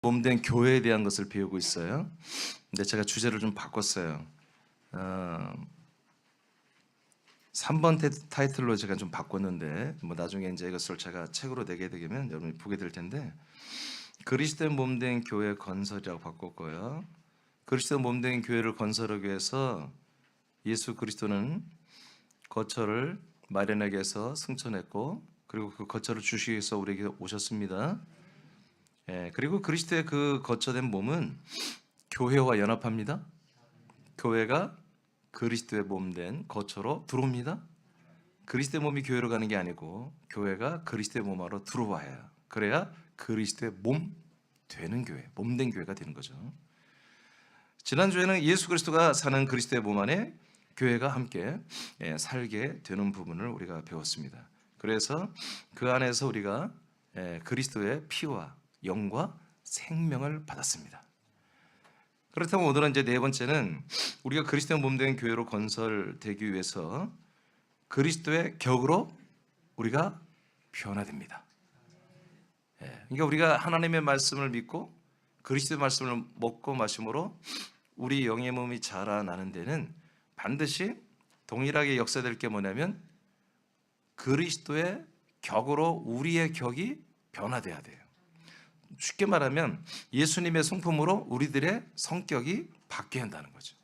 몸된 교회에 대한 것을 배우고 있어요. 근데 제가 주제를 좀 바꿨어요. 3번 타이틀로 제가 좀 바꿨는데 나중에 이제 이것을 제가 책으로 내게 되면 여러분이 보게 될 텐데, 그리스도의 몸된 교회 건설이라고 바꿨고요. 그리스도의 몸된 교회를 건설하기 위해서 예수 그리스도는 거처를 마련하기 위해서 승천했고, 그리고 그 거처를 주시기 위해서 우리에게 오셨습니다. 그리고 그리스도의 그 거처된 몸은 교회와 연합합니다. 교회가 그리스도의 몸된 거처로 들어옵니다. 그리스도의 몸이 교회로 가는 게 아니고 교회가 그리스도의 몸 안으로 들어와야, 그래야 그리스도의 몸 되는 교회, 몸된 교회가 되는 거죠. 지난주에는 예수 그리스도가 사는 그리스도의 몸 안에 교회가 함께 살게 되는 부분을 우리가 배웠습니다. 그래서 그 안에서 우리가 그리스도의 피와 영과 생명을 받았습니다. 그렇다면 오늘은 이제 네 번째는 우리가 그리스도의 몸된 교회로 건설되기 위해서 그리스도의 격으로 우리가 변화됩니다. 그러니까 우리가 하나님의 말씀을 믿고 그리스도의 말씀을 먹고 마심으로 우리 영의 몸이 자라나는 데는 반드시 동일하게 역사될 게 뭐냐면 그리스도의 격으로 우리의 격이 변화돼야 돼요. 쉽게 말하면 예수님의 성품으로 우리들의 성격이 바뀌어야 한다는 거죠.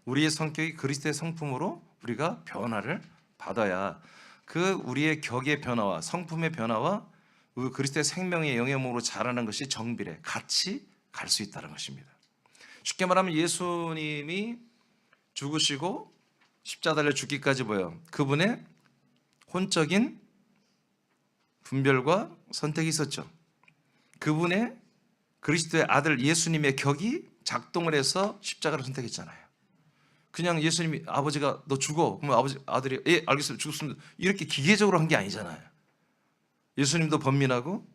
우리의 성격이 그리스도의 성품으로 우리가 변화를 받아야 그 우리의 격의 변화와 성품의 변화와 그리스도의 생명의 영의 몸으로 자라는 것이 정비례 같이 갈 수 있다는 것입니다. 쉽게 말하면 예수님이 죽으시고 십자가 달려 죽기까지 뭐예요? 그분의 혼적인 분별과 선택이 있었죠. 그분의 그리스도의 아들 예수님의 격이 작동을 해서 십자가를 선택했잖아요. 그냥 예수님이 아버지가 너 죽어, 그러면 아들이 예 알겠습니다 죽습니다 이렇게 기계적으로 한 게 아니잖아요. 예수님도 번민하고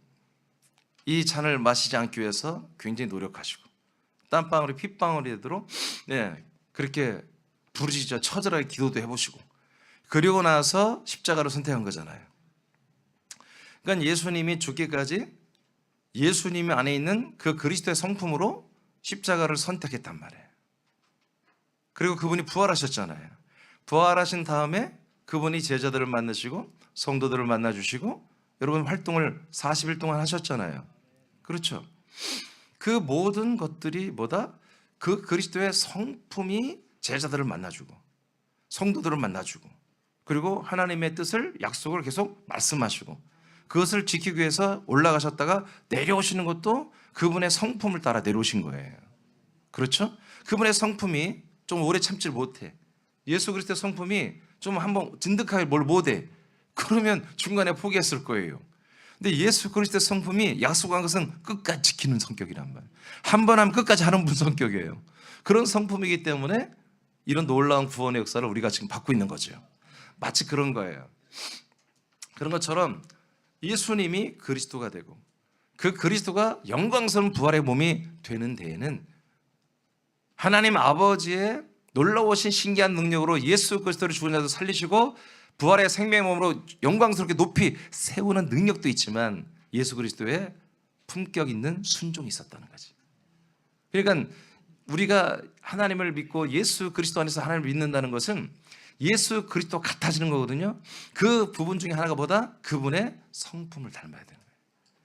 이 잔을 마시지 않기 위해서 굉장히 노력하시고 땀방울이 핏방울이 되도록 그렇게 부르짖어 처절하게 기도도 해보시고, 그리고 나서 십자가를 선택한 거잖아요. 그러니까 예수님이 죽기까지 예수님 안에 있는 그 그리스도의 성품으로 십자가를 선택했단 말이에요. 그리고 그분이 부활하셨잖아요. 부활하신 다음에 그분이 제자들을 만나시고 성도들을 만나주시고 여러분 활동을 40일 동안 하셨잖아요. 그렇죠? 그 모든 것들이 뭐다? 그 그리스도의 성품이 제자들을 만나주고 성도들을 만나주고 그리고 하나님의 뜻을 약속을 계속 말씀하시고 그것을 지키기 위해서 올라가셨다가 내려오시는 것도 그분의 성품을 따라 내려오신 거예요. 그렇죠? 그분의 성품이 좀 오래 참질 못해. 예수 그리스도의 성품이 좀 한번 진득하게 뭘 못해. 그러면 중간에 포기했을 거예요. 근데 예수 그리스도의 성품이 약속한 것은 끝까지 지키는 성격이란 말이에요. 한 번 하면 끝까지 하는 분 성격이에요. 그런 성품이기 때문에 이런 놀라운 구원의 역사를 우리가 지금 받고 있는 거죠. 마치 그런 거예요. 그런 것처럼 예수님이 그리스도가 되고 그 그리스도가 영광스러운 부활의 몸이 되는 데에는 하나님 아버지의 놀라우신 신기한 능력으로 예수 그리스도를 죽은 자도 살리시고 부활의 생명의 몸으로 영광스럽게 높이 세우는 능력도 있지만 예수 그리스도의 품격 있는 순종이 있었다는 거지. 그러니까 우리가 하나님을 믿고 예수 그리스도 안에서 하나님을 믿는다는 것은 예수 그리스도 같아지는 거거든요. 그 부분 중에 하나가 뭐다? 그분의 성품을 닮아야 되는 거예요.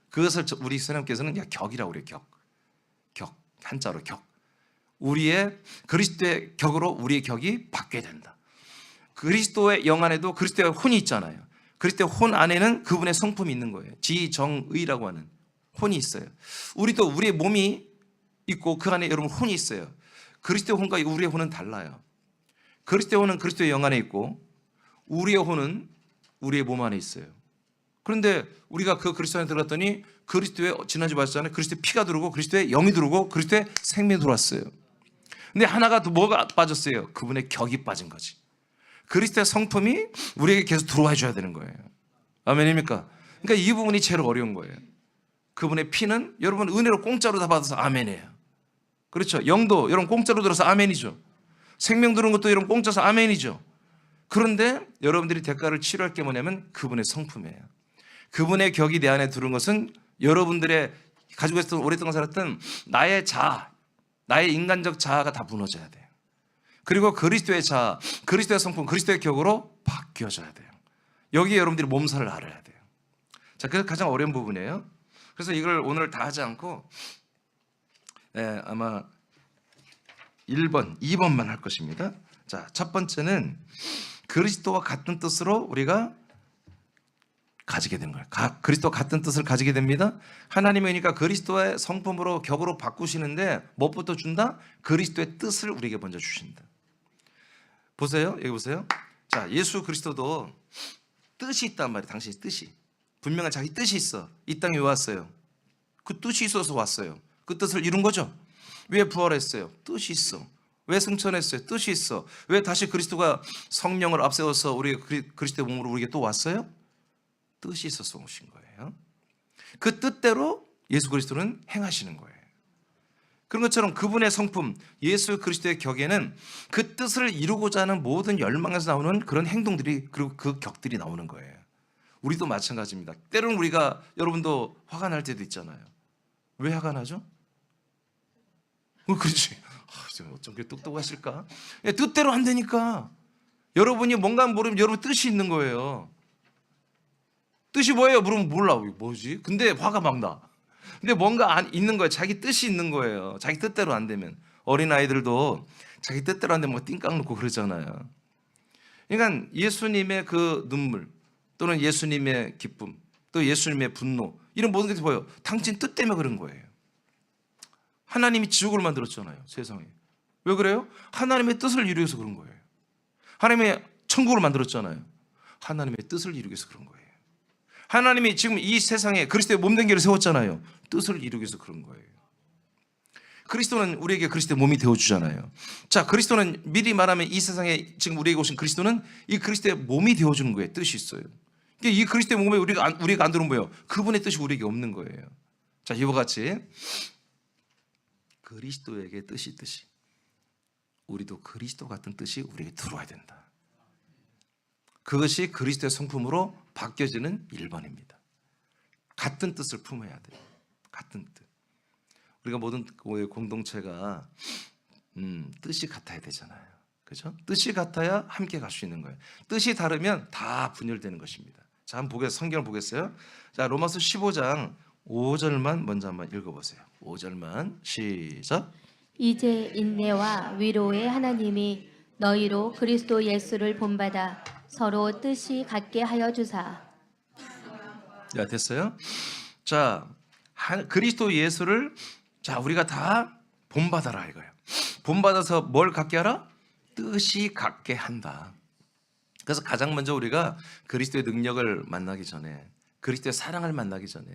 그것을 우리 선생님께서는 격이라고 그래요. 격, 한자로 격. 우리의 그리스도의 격으로 우리의 격이 바뀌어야 된다. 그리스도의 영 안에도 그리스도의 혼이 있잖아요. 그리스도의 혼 안에는 그분의 성품이 있는 거예요. 지정의라고 하는 혼이 있어요. 우리도 우리의 몸이 있고 그 안에 여러분 혼이 있어요. 그리스도의 혼과 우리의 혼은 달라요. 그리스도의 혼은 그리스도의 영 안에 있고 우리의 혼은 우리의 몸 안에 있어요. 그런데 우리가 그 그리스도 안에 들어갔더니 그리스도의, 지난주 봤잖아요, 그리스도의 피가 들어오고 그리스도의 영이 들어오고 그리스도의 생명이 들어왔어요. 근데 하나가 더 뭐가 빠졌어요? 그분의 격이 빠진 거지. 그리스도의 성품이 우리에게 계속 들어와 줘야 되는 거예요. 아멘입니까? 그러니까 이 부분이 제일 어려운 거예요. 그분의 피는 여러분 은혜로 공짜로 다 받아서 아멘이에요. 그렇죠? 영도 여러분 공짜로 들어서 아멘이죠. 생명 들은 것도 여러분 공짜서 아멘이죠. 그런데 여러분들이 대가를 치러할 게 뭐냐면 그분의 성품이에요. 그분의 격이 내 안에 들은 것은 여러분들의 가지고 있었던 오랫동안 살았던 나의 자아, 나의 인간적 자아가 다 무너져야 돼요. 그리고 그리스도의 자아, 그리스도의 성품, 그리스도의 격으로 바뀌어져야 돼요. 여기에 여러분들이 몸살을 앓아야 돼요. 자, 그래서 가장 어려운 부분이에요. 그래서 이걸 오늘 다 하지 않고 아마 1번, 2번만 할 것입니다. 자, 첫 번째는 그리스도와 같은 뜻으로 우리가 가지게 되는 거예요. 그리스도와 같은 뜻을 가지게 됩니다. 하나님이 그러니까 그리스도의 성품으로 격으로 바꾸시는데 무엇부터 준다? 그리스도의 뜻을 우리에게 먼저 주신다. 보세요. 여기 보세요. 자, 예수 그리스도도 뜻이 있단 말이에요. 당신의 뜻이. 분명한 자기 뜻이 있어. 이 땅에 왜 왔어요? 그 뜻이 있어서 왔어요. 그 뜻을 이룬 거죠. 왜 부활했어요? 뜻이 있어. 왜 승천했어요? 뜻이 있어. 왜 다시 그리스도가 성령을 앞세워서 우리 그리스도의 몸으로 우리에게 또 왔어요? 뜻이 있어서 오신 거예요. 그 뜻대로 예수 그리스도는 행하시는 거예요. 그런 것처럼 그분의 성품, 예수 그리스도의 격에는 그 뜻을 이루고자 하는 모든 열망에서 나오는 그런 행동들이, 그리고 그 격들이 나오는 거예요. 우리도 마찬가지입니다. 때로는 우리가, 여러분도 화가 날 때도 있잖아요. 왜 화가 나죠? 그렇지. 어쩜 그렇게 똑똑하실까? 뜻대로 안 되니까. 여러분이 뭔가 모르면 여러분 뜻이 있는 거예요. 뜻이 뭐예요? 물으면 몰라. 뭐지? 근데 화가 막 나. 근데 뭔가 있는 거예요. 자기 뜻이 있는 거예요. 자기 뜻대로 안 되면. 어린아이들도 자기 뜻대로 안 되면 뭐 띵깡 놓고 그러잖아요. 그러니까 예수님의 그 눈물, 또는 예수님의 기쁨, 또 예수님의 분노, 이런 모든 것이 뭐예요? 당신 뜻 때문에 그런 거예요. 하나님이 지옥을 만들었잖아요, 세상에. 왜 그래요? 하나님의 뜻을 이루기 위해서 그런 거예요. 하나님의 천국을 만들었잖아요. 하나님의 뜻을 이루기 위해서 그런 거예요. 하나님이 지금 이 세상에 그리스도의 몸된 길을 세웠잖아요. 뜻을 이루기 위해서 그런 거예요. 그리스도는 우리에게 그리스도의 몸이 되어주잖아요. 자, 그리스도는 미리 말하면 이 세상에 지금 우리에게 오신 그리스도는 이 그리스도의 몸이 되어주는 거예요. 뜻이 있어요. 그러니까 이 그리스도의 몸에 우리가 안 들어오면 뭐예요? 그분의 뜻이 우리에게 없는 거예요. 자, 이와 같이 그리스도에게 뜻이 있듯이 우리도 그리스도 같은 뜻이 우리에게 들어와야 된다. 그것이 그리스도의 성품으로 바뀌어지는 1번입니다. 같은 뜻을 품어야 돼요. 같은 뜻. 우리가 모든 공동체가 뜻이 같아야 되잖아요. 그죠? 뜻이 같아야 함께 갈 수 있는 거예요. 뜻이 다르면 다 분열되는 것입니다. 자, 한번 성경을 보겠어요. 자, 로마서 15장 5절만 먼저 한번 읽어보세요. 5절만 시작. 이제 인내와 위로의 하나님이 너희로 그리스도 예수를 본받아 서로 뜻이 같게 하여 주사. 야, 됐어요? 자, 그리스도 예수를 자, 우리가 다 본받아라 이거예요. 본받아서 뭘 갖게 하라? 뜻이 갖게 한다. 그래서 가장 먼저 우리가 그리스도의 능력을 만나기 전에, 그리스도의 사랑을 만나기 전에,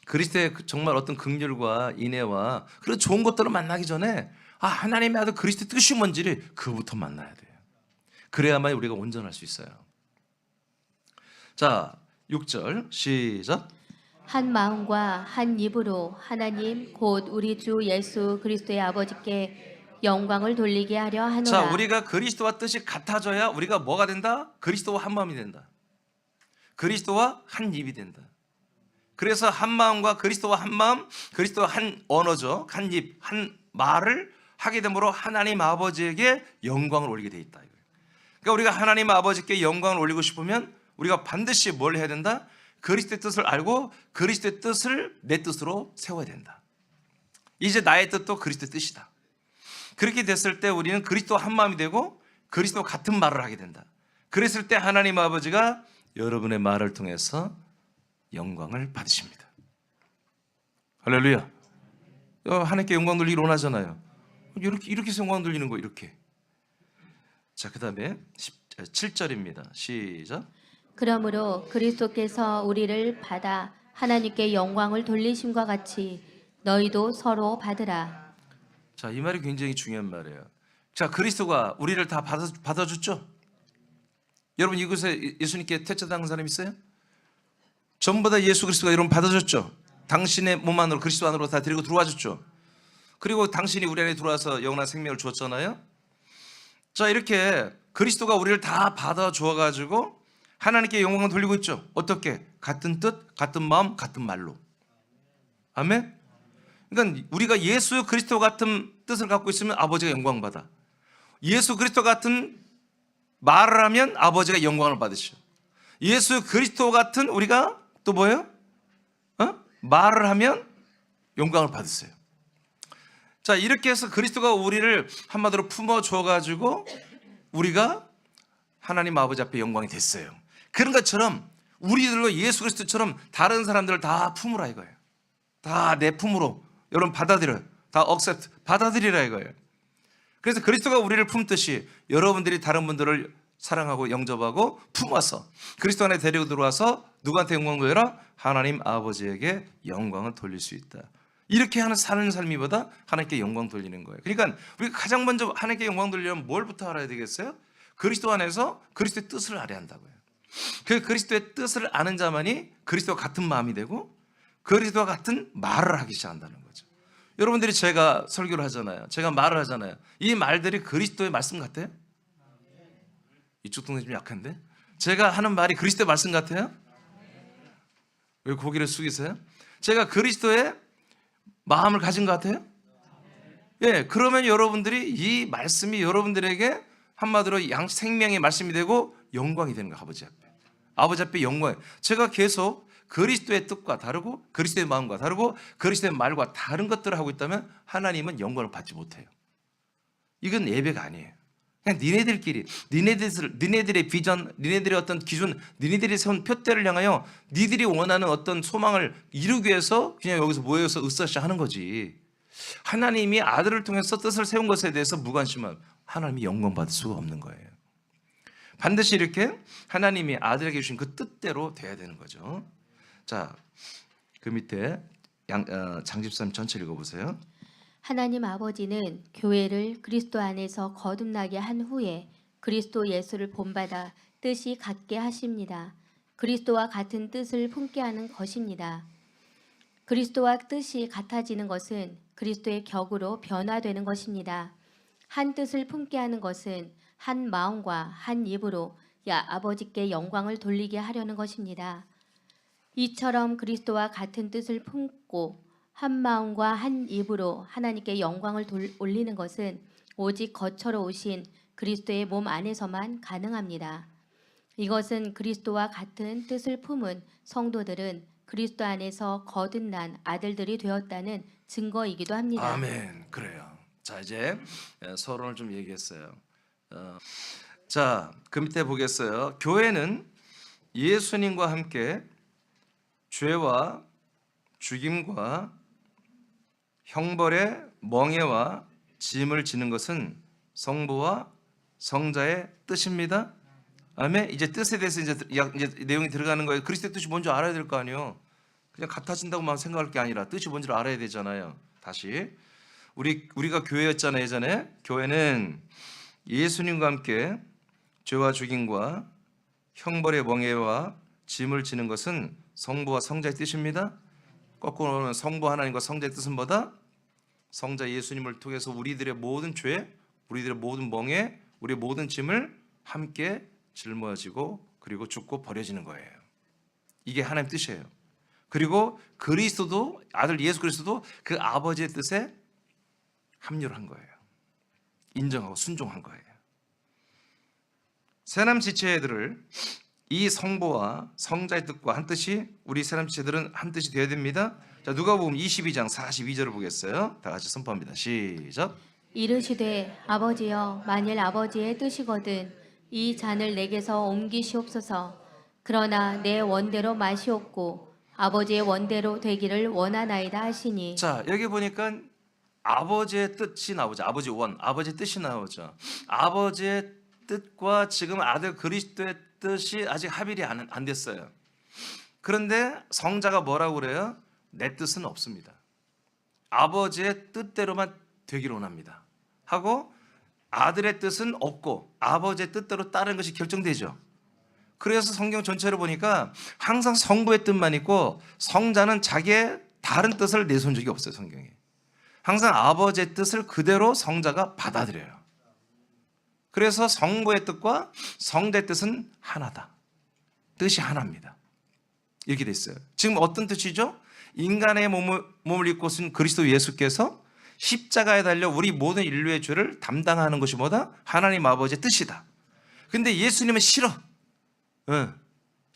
그리스도의 정말 어떤 긍휼과 인애와 그런 좋은 것들을 만나기 전에 하나님의 아들 그리스도의 뜻이 뭔지를 그부터 만나야 돼요. 그래야만 우리가 온전할 수 있어요. 자, 6절 시작. 한 마음과 한 입으로 하나님 곧 우리 주 예수 그리스도의 아버지께 영광을 돌리게 하려 하노라. 자, 우리가 그리스도와 뜻이 같아져야 우리가 뭐가 된다? 그리스도와 한 마음이 된다. 그리스도와 한 입이 된다. 그래서 한 마음과 그리스도와 한 마음, 그리스도와 한 언어죠. 한 입, 한 말을 하게 되므로 하나님 아버지에게 영광을 올리게 돼 있다. 그러니까 우리가 하나님 아버지께 영광을 올리고 싶으면 우리가 반드시 뭘 해야 된다? 그리스도의 뜻을 알고 그리스도의 뜻을 내 뜻으로 세워야 된다. 이제 나의 뜻도 그리스도의 뜻이다. 그렇게 됐을 때 우리는 그리스도와 한 마음이 되고 그리스도와 같은 말을 하게 된다. 그랬을 때 하나님 아버지가 여러분의 말을 통해서 영광을 받으십니다. 할렐루야. 하나님께 영광 돌리기를 원하잖아요. 이렇게 해서 영광 돌리는 거 이렇게. 자, 그 다음에 7절입니다. 시작. 그러므로 그리스도께서 우리를 받아 하나님께 영광을 돌리심과 같이 너희도 서로 받으라. 자, 이 말이 굉장히 중요한 말이에요. 자, 그리스도가 우리를 다 받아줬죠? 여러분 이곳에 예수님께 태초당한 사람 있어요? 전부 다 예수 그리스도가 여러분 받아줬죠? 당신의 몸 안으로 그리스도 안으로 다 데리고 들어와 줬죠? 그리고 당신이 우리 안에 들어와서 영원한 생명을 주었잖아요? 자, 이렇게 그리스도가 우리를 다 받아주어가지고 하나님께 영광을 돌리고 있죠? 어떻게? 같은 뜻, 같은 마음, 같은 말로. 아멘? 그러니까 우리가 예수 그리스도 같은 뜻을 갖고 있으면 아버지가 영광 받아. 예수 그리스도 같은 말을 하면 아버지가 영광을 받으셔. 예수 그리스도 같은 우리가 또 뭐예요? 말을 하면 영광을 받으세요. 자, 이렇게 해서 그리스도가 우리를 한마디로 품어 줘 가지고 우리가 하나님 아버지 앞에 영광이 됐어요. 그런 것처럼 우리들로 예수 그리스도처럼 다른 사람들을 다 품으라 이거예요. 다 내 품으로 여러분 받아들여요. 다 accept, 받아들이라 이거예요. 그래서 그리스도가 우리를 품듯이 여러분들이 다른 분들을 사랑하고 영접하고 품어서 그리스도 안에 데리고 들어와서 누구한테 영광 돌려라? 하나님 아버지에게 영광을 돌릴 수 있다. 이렇게 하는 사는 삶이보다 하나님께 영광 돌리는 거예요. 그러니까 우리가 가장 먼저 하나님께 영광 돌리려면 뭘부터 알아야 되겠어요? 그리스도 안에서 그리스도의 뜻을 알아야 한다고요. 그 그리스도의 뜻을 아는 자만이 그리스도와 같은 마음이 되고 그리스도와 같은 말을 하기 시작한다는 거죠. 여러분들이 제가 설교를 하잖아요. 제가 말을 하잖아요. 이 말들이 그리스도의 말씀 같아요? 이쪽 동네 좀 약한데? 제가 하는 말이 그리스도의 말씀 같아요? 왜 고개를 숙이세요? 제가 그리스도의 마음을 가진 것 같아요? 예, 그러면 여러분들이 이 말씀이 여러분들에게 한마디로 생명의 말씀이 되고 영광이 되는 거예요. 아버지 앞에. 아버지 앞에 영광. 제가 계속 그리스도의 뜻과 다르고 그리스도의 마음과 다르고 그리스도의 말과 다른 것들을 하고 있다면 하나님은 영광을 받지 못해요. 이건 예배가 아니에요. 그냥 니네들끼리 니네들의 비전, 니네들의 어떤 기준, 니네들이 세운 표대를 향하여 니들이 원하는 어떤 소망을 이루기 위해서 그냥 여기서 모여서 으쌰으쌰 하는 거지. 하나님이 아들을 통해서 뜻을 세운 것에 대해서 무관심한 하나님이 영광 받을 수가 없는 거예요. 반드시 이렇게 하나님이 아들에게 주신 그 뜻대로 돼야 되는 거죠. 자, 그 밑에 장집사님 전체 읽어보세요. 하나님 아버지는 교회를 그리스도 안에서 거듭나게 한 후에 그리스도 예수를 본받아 뜻이 같게 하십니다. 그리스도와 같은 뜻을 품게 하는 것입니다. 그리스도와 뜻이 같아지는 것은 그리스도의 격으로 변화되는 것입니다. 한 뜻을 품게 하는 것은 한 마음과 한 입으로 아버지께 영광을 돌리게 하려는 것입니다. 이처럼 그리스도와 같은 뜻을 품고 한 마음과 한 입으로 하나님께 영광을 올리는 것은 오직 거처로 오신 그리스도의 몸 안에서만 가능합니다. 이것은 그리스도와 같은 뜻을 품은 성도들은 그리스도 안에서 거듭난 아들들이 되었다는 증거이기도 합니다. 아멘. 그래요. 자, 이제 서론을 좀 얘기했어요. 자, 그 밑에 보겠어요. 교회는 예수님과 함께 죄와 죽임과 형벌의 멍에와 짐을 지는 것은 성부와 성자의 뜻입니다. 아멘. 이제 뜻에 대해서 이제 내용이 들어가는 거예요. 그리스도의 뜻이 뭔지 알아야 될 거 아니에요. 그냥 같아진다고만 생각할 게 아니라 뜻이 뭔지를 알아야 되잖아요. 다시 우리가 교회였잖아요. 예전에 교회는 예수님과 함께 죄와 죽임과 형벌의 멍에와 짐을 지는 것은 성부와 성자의 뜻입니다. 거꾸로 보면 성부 하나님과 성자의 뜻은 뭐다? 성자 예수님을 통해서 우리들의 모든 죄, 우리들의 모든 멍에, 우리의 모든 짐을 함께 짊어지고 그리고 죽고 버려지는 거예요. 이게 하나님 뜻이에요. 그리고 그리스도도 아들 예수 그리스도도 그 아버지의 뜻에 합류를 한 거예요. 인정하고 순종한 거예요. 새남 지체들을 이 성부와 성자의 뜻과 한 뜻이 우리 새남 지체들은 한 뜻이 되어야 됩니다. 자, 누가복음 22장 42절을 보겠어요. 다 같이 선포합니다. 시작. 이르시되 아버지여 만일 아버지의 뜻이거든 이 잔을 내게서 옮기시옵소서. 그러나 내 원대로 마시옵고 아버지의 원대로 되기를 원하나이다 하시니. 자, 여기 보니까 아버지의 뜻이 나오죠. 아버지 원, 아버지의 뜻이 나오죠. 아버지의 뜻과 지금 아들 그리스도의 뜻이 아직 합일이 안 됐어요. 그런데 성자가 뭐라고 그래요? 내 뜻은 없습니다. 아버지의 뜻대로만 되기를 원합니다. 하고 아들의 뜻은 없고 아버지의 뜻대로 따르는 것이 결정되죠. 그래서 성경 전체를 보니까 항상 성부의 뜻만 있고 성자는 자기의 다른 뜻을 내세운 적이 없어요. 성경에. 항상 아버지의 뜻을 그대로 성자가 받아들여요. 그래서 성부의 뜻과 성자의 뜻은 하나다. 뜻이 하나입니다. 이렇게 돼 있어요. 지금 어떤 뜻이죠? 인간의 몸을 입고 오신 그리스도 예수께서 십자가에 달려 우리 모든 인류의 죄를 담당하는 것이 뭐다? 하나님 아버지의 뜻이다. 근데 예수님은 싫어.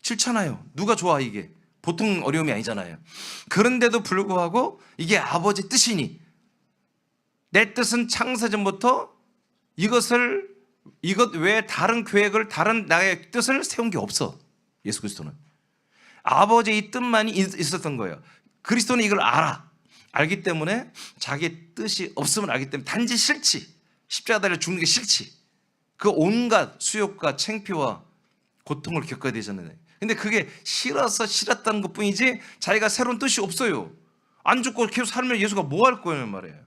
싫잖아요. 누가 좋아 이게. 보통 어려움이 아니잖아요. 그런데도 불구하고 이게 아버지의 뜻이니 내 뜻은 창세전부터 이것 외에 다른 계획을 다른 나의 뜻을 세운 게 없어. 예수 그리스도는 아버지의 이 뜻만이 있었던 거예요. 그리스도는 이걸 알기 때문에 자기 뜻이 없음을 알기 때문에 단지 싫지. 십자가 달려 죽는 게 싫지. 그 온갖 수욕과 창피와 고통을 겪어야 되잖아요. 근데 그게 싫었다는 것 뿐이지 자기가 새로운 뜻이 없어요. 안 죽고 계속 살면 예수가 뭐 할 거냐는 말이에요.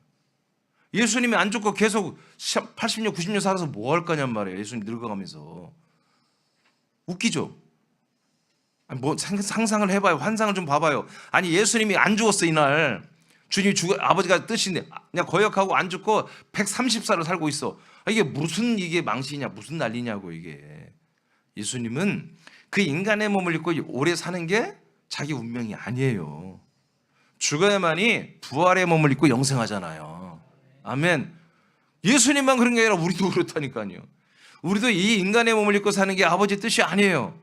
예수님이 안 죽고 계속 80년 90년 살아서 뭐 할 거냔 말이에요. 예수님 늙어가면서. 웃기죠? 아니, 뭐 상상을 해봐요. 환상을 좀 봐봐요. 아니 예수님이 안 죽었어 이날. 주님이 아버지가 뜻인데 그냥 거역하고 안 죽고 130살을 살고 있어. 이게 무슨 이게 망신이냐 무슨 난리냐고 이게. 예수님은 그 인간의 몸을 입고 오래 사는 게 자기 운명이 아니에요. 죽어야만이 부활의 몸을 입고 영생하잖아요. 아멘. 예수님만 그런 게 아니라 우리도 그렇다니까요. 우리도 이 인간의 몸을 입고 사는 게 아버지의 뜻이 아니에요.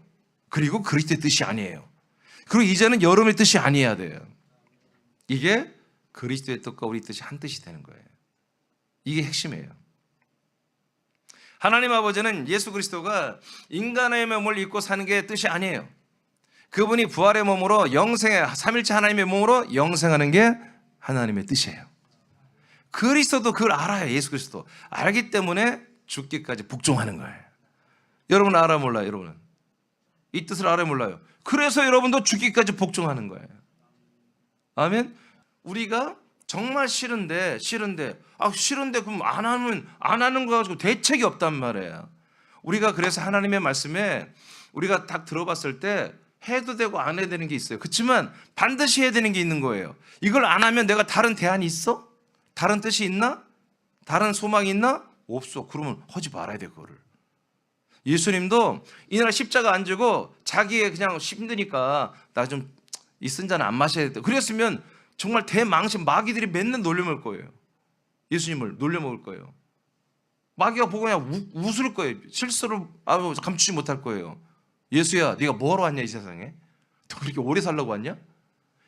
그리고 그리스도의 뜻이 아니에요. 그리고 이제는 여러분의 뜻이 아니어야 돼요. 이게 그리스도의 뜻과 우리 뜻이 한 뜻이 되는 거예요. 이게 핵심이에요. 하나님 아버지는 예수 그리스도가 인간의 몸을 입고 사는 게 뜻이 아니에요. 그분이 부활의 몸으로 삼일째 하나님의 몸으로 영생하는 게 하나님의 뜻이에요. 그리스도도 그걸 알아요. 예수 그리스도 알기 때문에 죽기까지 복종하는 거예요. 여러분 알아 몰라요? 여러분은 이 뜻을 알아 몰라요? 그래서 여러분도 죽기까지 복종하는 거예요. 아멘. 우리가 정말 싫은데 그럼 안 하는 거 가지고 대책이 없단 말이에요. 우리가 그래서 하나님의 말씀에 우리가 딱 들어봤을 때 해도 되고 안 해야 되는 게 있어요. 그렇지만 반드시 해야 되는 게 있는 거예요. 이걸 안 하면 내가 다른 대안이 있어? 다른 뜻이 있나? 다른 소망이 있나? 없어. 그러면 하지 말아야 돼 그거를. 예수님도 이날 십자가 안 지고 자기의 그냥 힘드니까 나 좀 이 쓴 잔 안 마셔야 돼. 그랬으면 정말 대망신 마귀들이 맨날 놀려먹을 거예요. 예수님을 놀려먹을 거예요. 마귀가 보고 그냥 웃을 거예요. 실수를 감추지 못할 거예요. 예수야 네가 뭐하러 왔냐 이 세상에? 너 그렇게 오래 살려고 왔냐?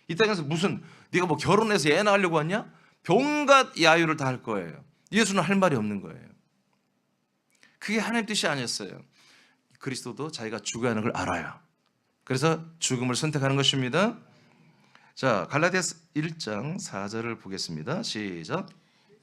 이 땅에서 무슨 네가 뭐 결혼해서 애 낳으려고 왔냐? 온갖 야유를 다 할 거예요. 예수는 할 말이 없는 거예요. 그게 하나님 뜻이 아니었어요. 그리스도도 자기가 죽어야 하는 걸 알아요. 그래서 죽음을 선택하는 것입니다. 자, 갈라디아서 1장 4절을 보겠습니다. 시작.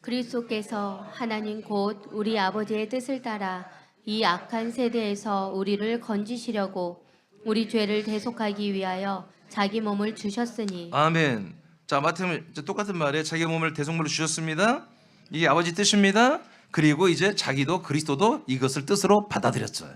그리스도께서 하나님 곧 우리 아버지의 뜻을 따라 이 악한 세대에서 우리를 건지시려고 우리 죄를 대속하기 위하여 자기 몸을 주셨으니. 아멘. 자, 마태복음 똑같은 말에 자기 몸을 대속물로 주셨습니다. 이게 아버지 뜻입니다. 그리고 이제 자기도 그리스도도 이것을 뜻으로 받아들였어요.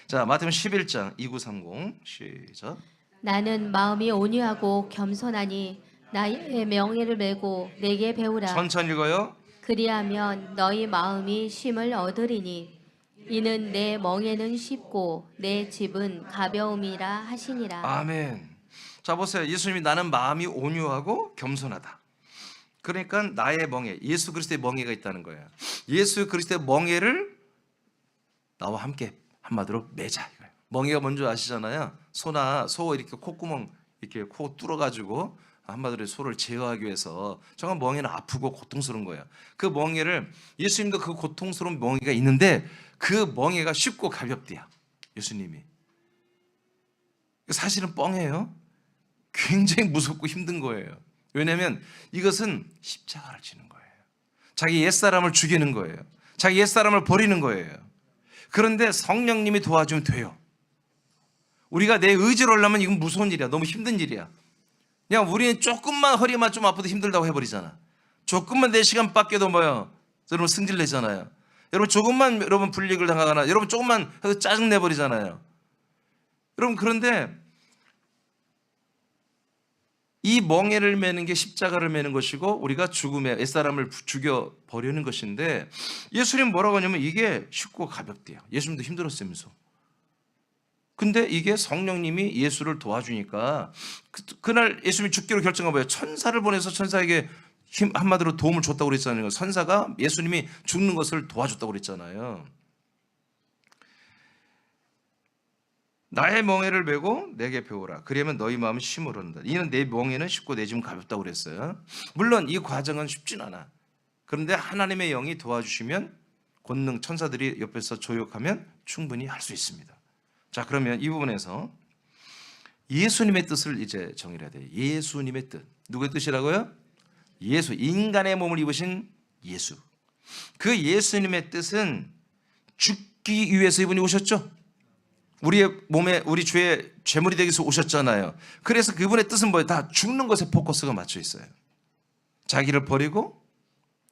자, 마태복음 11장 2930 시작. 나는 마음이 온유하고 겸손하니 나의 명예를 메고 내게 배우라. 천천히 읽어요. 그리하면 너희 마음이 쉼을 얻으리니 이는 내 멍에는 쉽고 내 집은 가벼움이라 하시니라. 아멘. 자, 보세요. 예수님이 나는 마음이 온유하고 겸손하다. 그러니까 나의 멍에, 예수 그리스도의 멍에가 있다는 거예요. 예수 그리스도의 멍에를 나와 함께 한마디로 매자 이거예요. 멍에가 뭔지 아시잖아요. 소 이렇게 콧구멍 이렇게 코 뚫어가지고 한마디로 소를 제어하기 위해서 정말 멍에는 아프고 고통스러운 거예요. 그 멍에를 예수님도 그 고통스러운 멍에가 있는데 그 멍에가 쉽고 가볍대요. 예수님이. 사실은 뻥이에요. 굉장히 무섭고 힘든 거예요. 왜냐하면 이것은 십자가를 지는 거예요. 자기 옛사람을 죽이는 거예요. 자기 옛사람을 버리는 거예요. 그런데 성령님이 도와주면 돼요. 우리가 내 의지로 하려면 이건 무서운 일이야. 너무 힘든 일이야. 그냥 우리는 조금만 허리만 좀 아파도 힘들다고 해버리잖아. 조금만 내 시간 뺏겨도 뭐요? 여러분 승질내잖아요. 여러분 조금만 여러분 불이익을 당하거나 여러분 조금만 해서 짜증내버리잖아요. 여러분 그런데 이 멍에를 매는 게 십자가를 매는 것이고 우리가 죽음에 옛사람을 죽여버리는 것인데 예수님 뭐라고 하냐면 이게 쉽고 가볍대요. 예수님도 힘들었으면서. 근데 이게 성령님이 예수를 도와주니까 그날 예수님이 죽기로 결정한 거예요. 천사를 보내서 천사에게 한마디로 도움을 줬다고 그랬잖아요. 천사가 예수님이 죽는 것을 도와줬다고 그랬잖아요. 나의 멍에를 메고 내게 배우라. 그러면 너희 마음은 쉼을 얻는다. 이는 내 멍에는 쉽고 내 짐은 가볍다고 그랬어요. 물론 이 과정은 쉽진 않아. 그런데 하나님의 영이 도와주시면 권능 천사들이 옆에서 조력하면 충분히 할 수 있습니다. 자, 그러면 이 부분에서 예수님의 뜻을 이제 정의를 해야 돼요. 예수님의 뜻. 누구의 뜻이라고요? 예수. 인간의 몸을 입으신 예수. 그 예수님의 뜻은 죽기 위해서 이분이 오셨죠. 우리의 몸에 우리 주의 제물이 되기 위해서 오셨잖아요. 그래서 그분의 뜻은 뭐예요? 다 죽는 것에 포커스가 맞춰 있어요. 자기를 버리고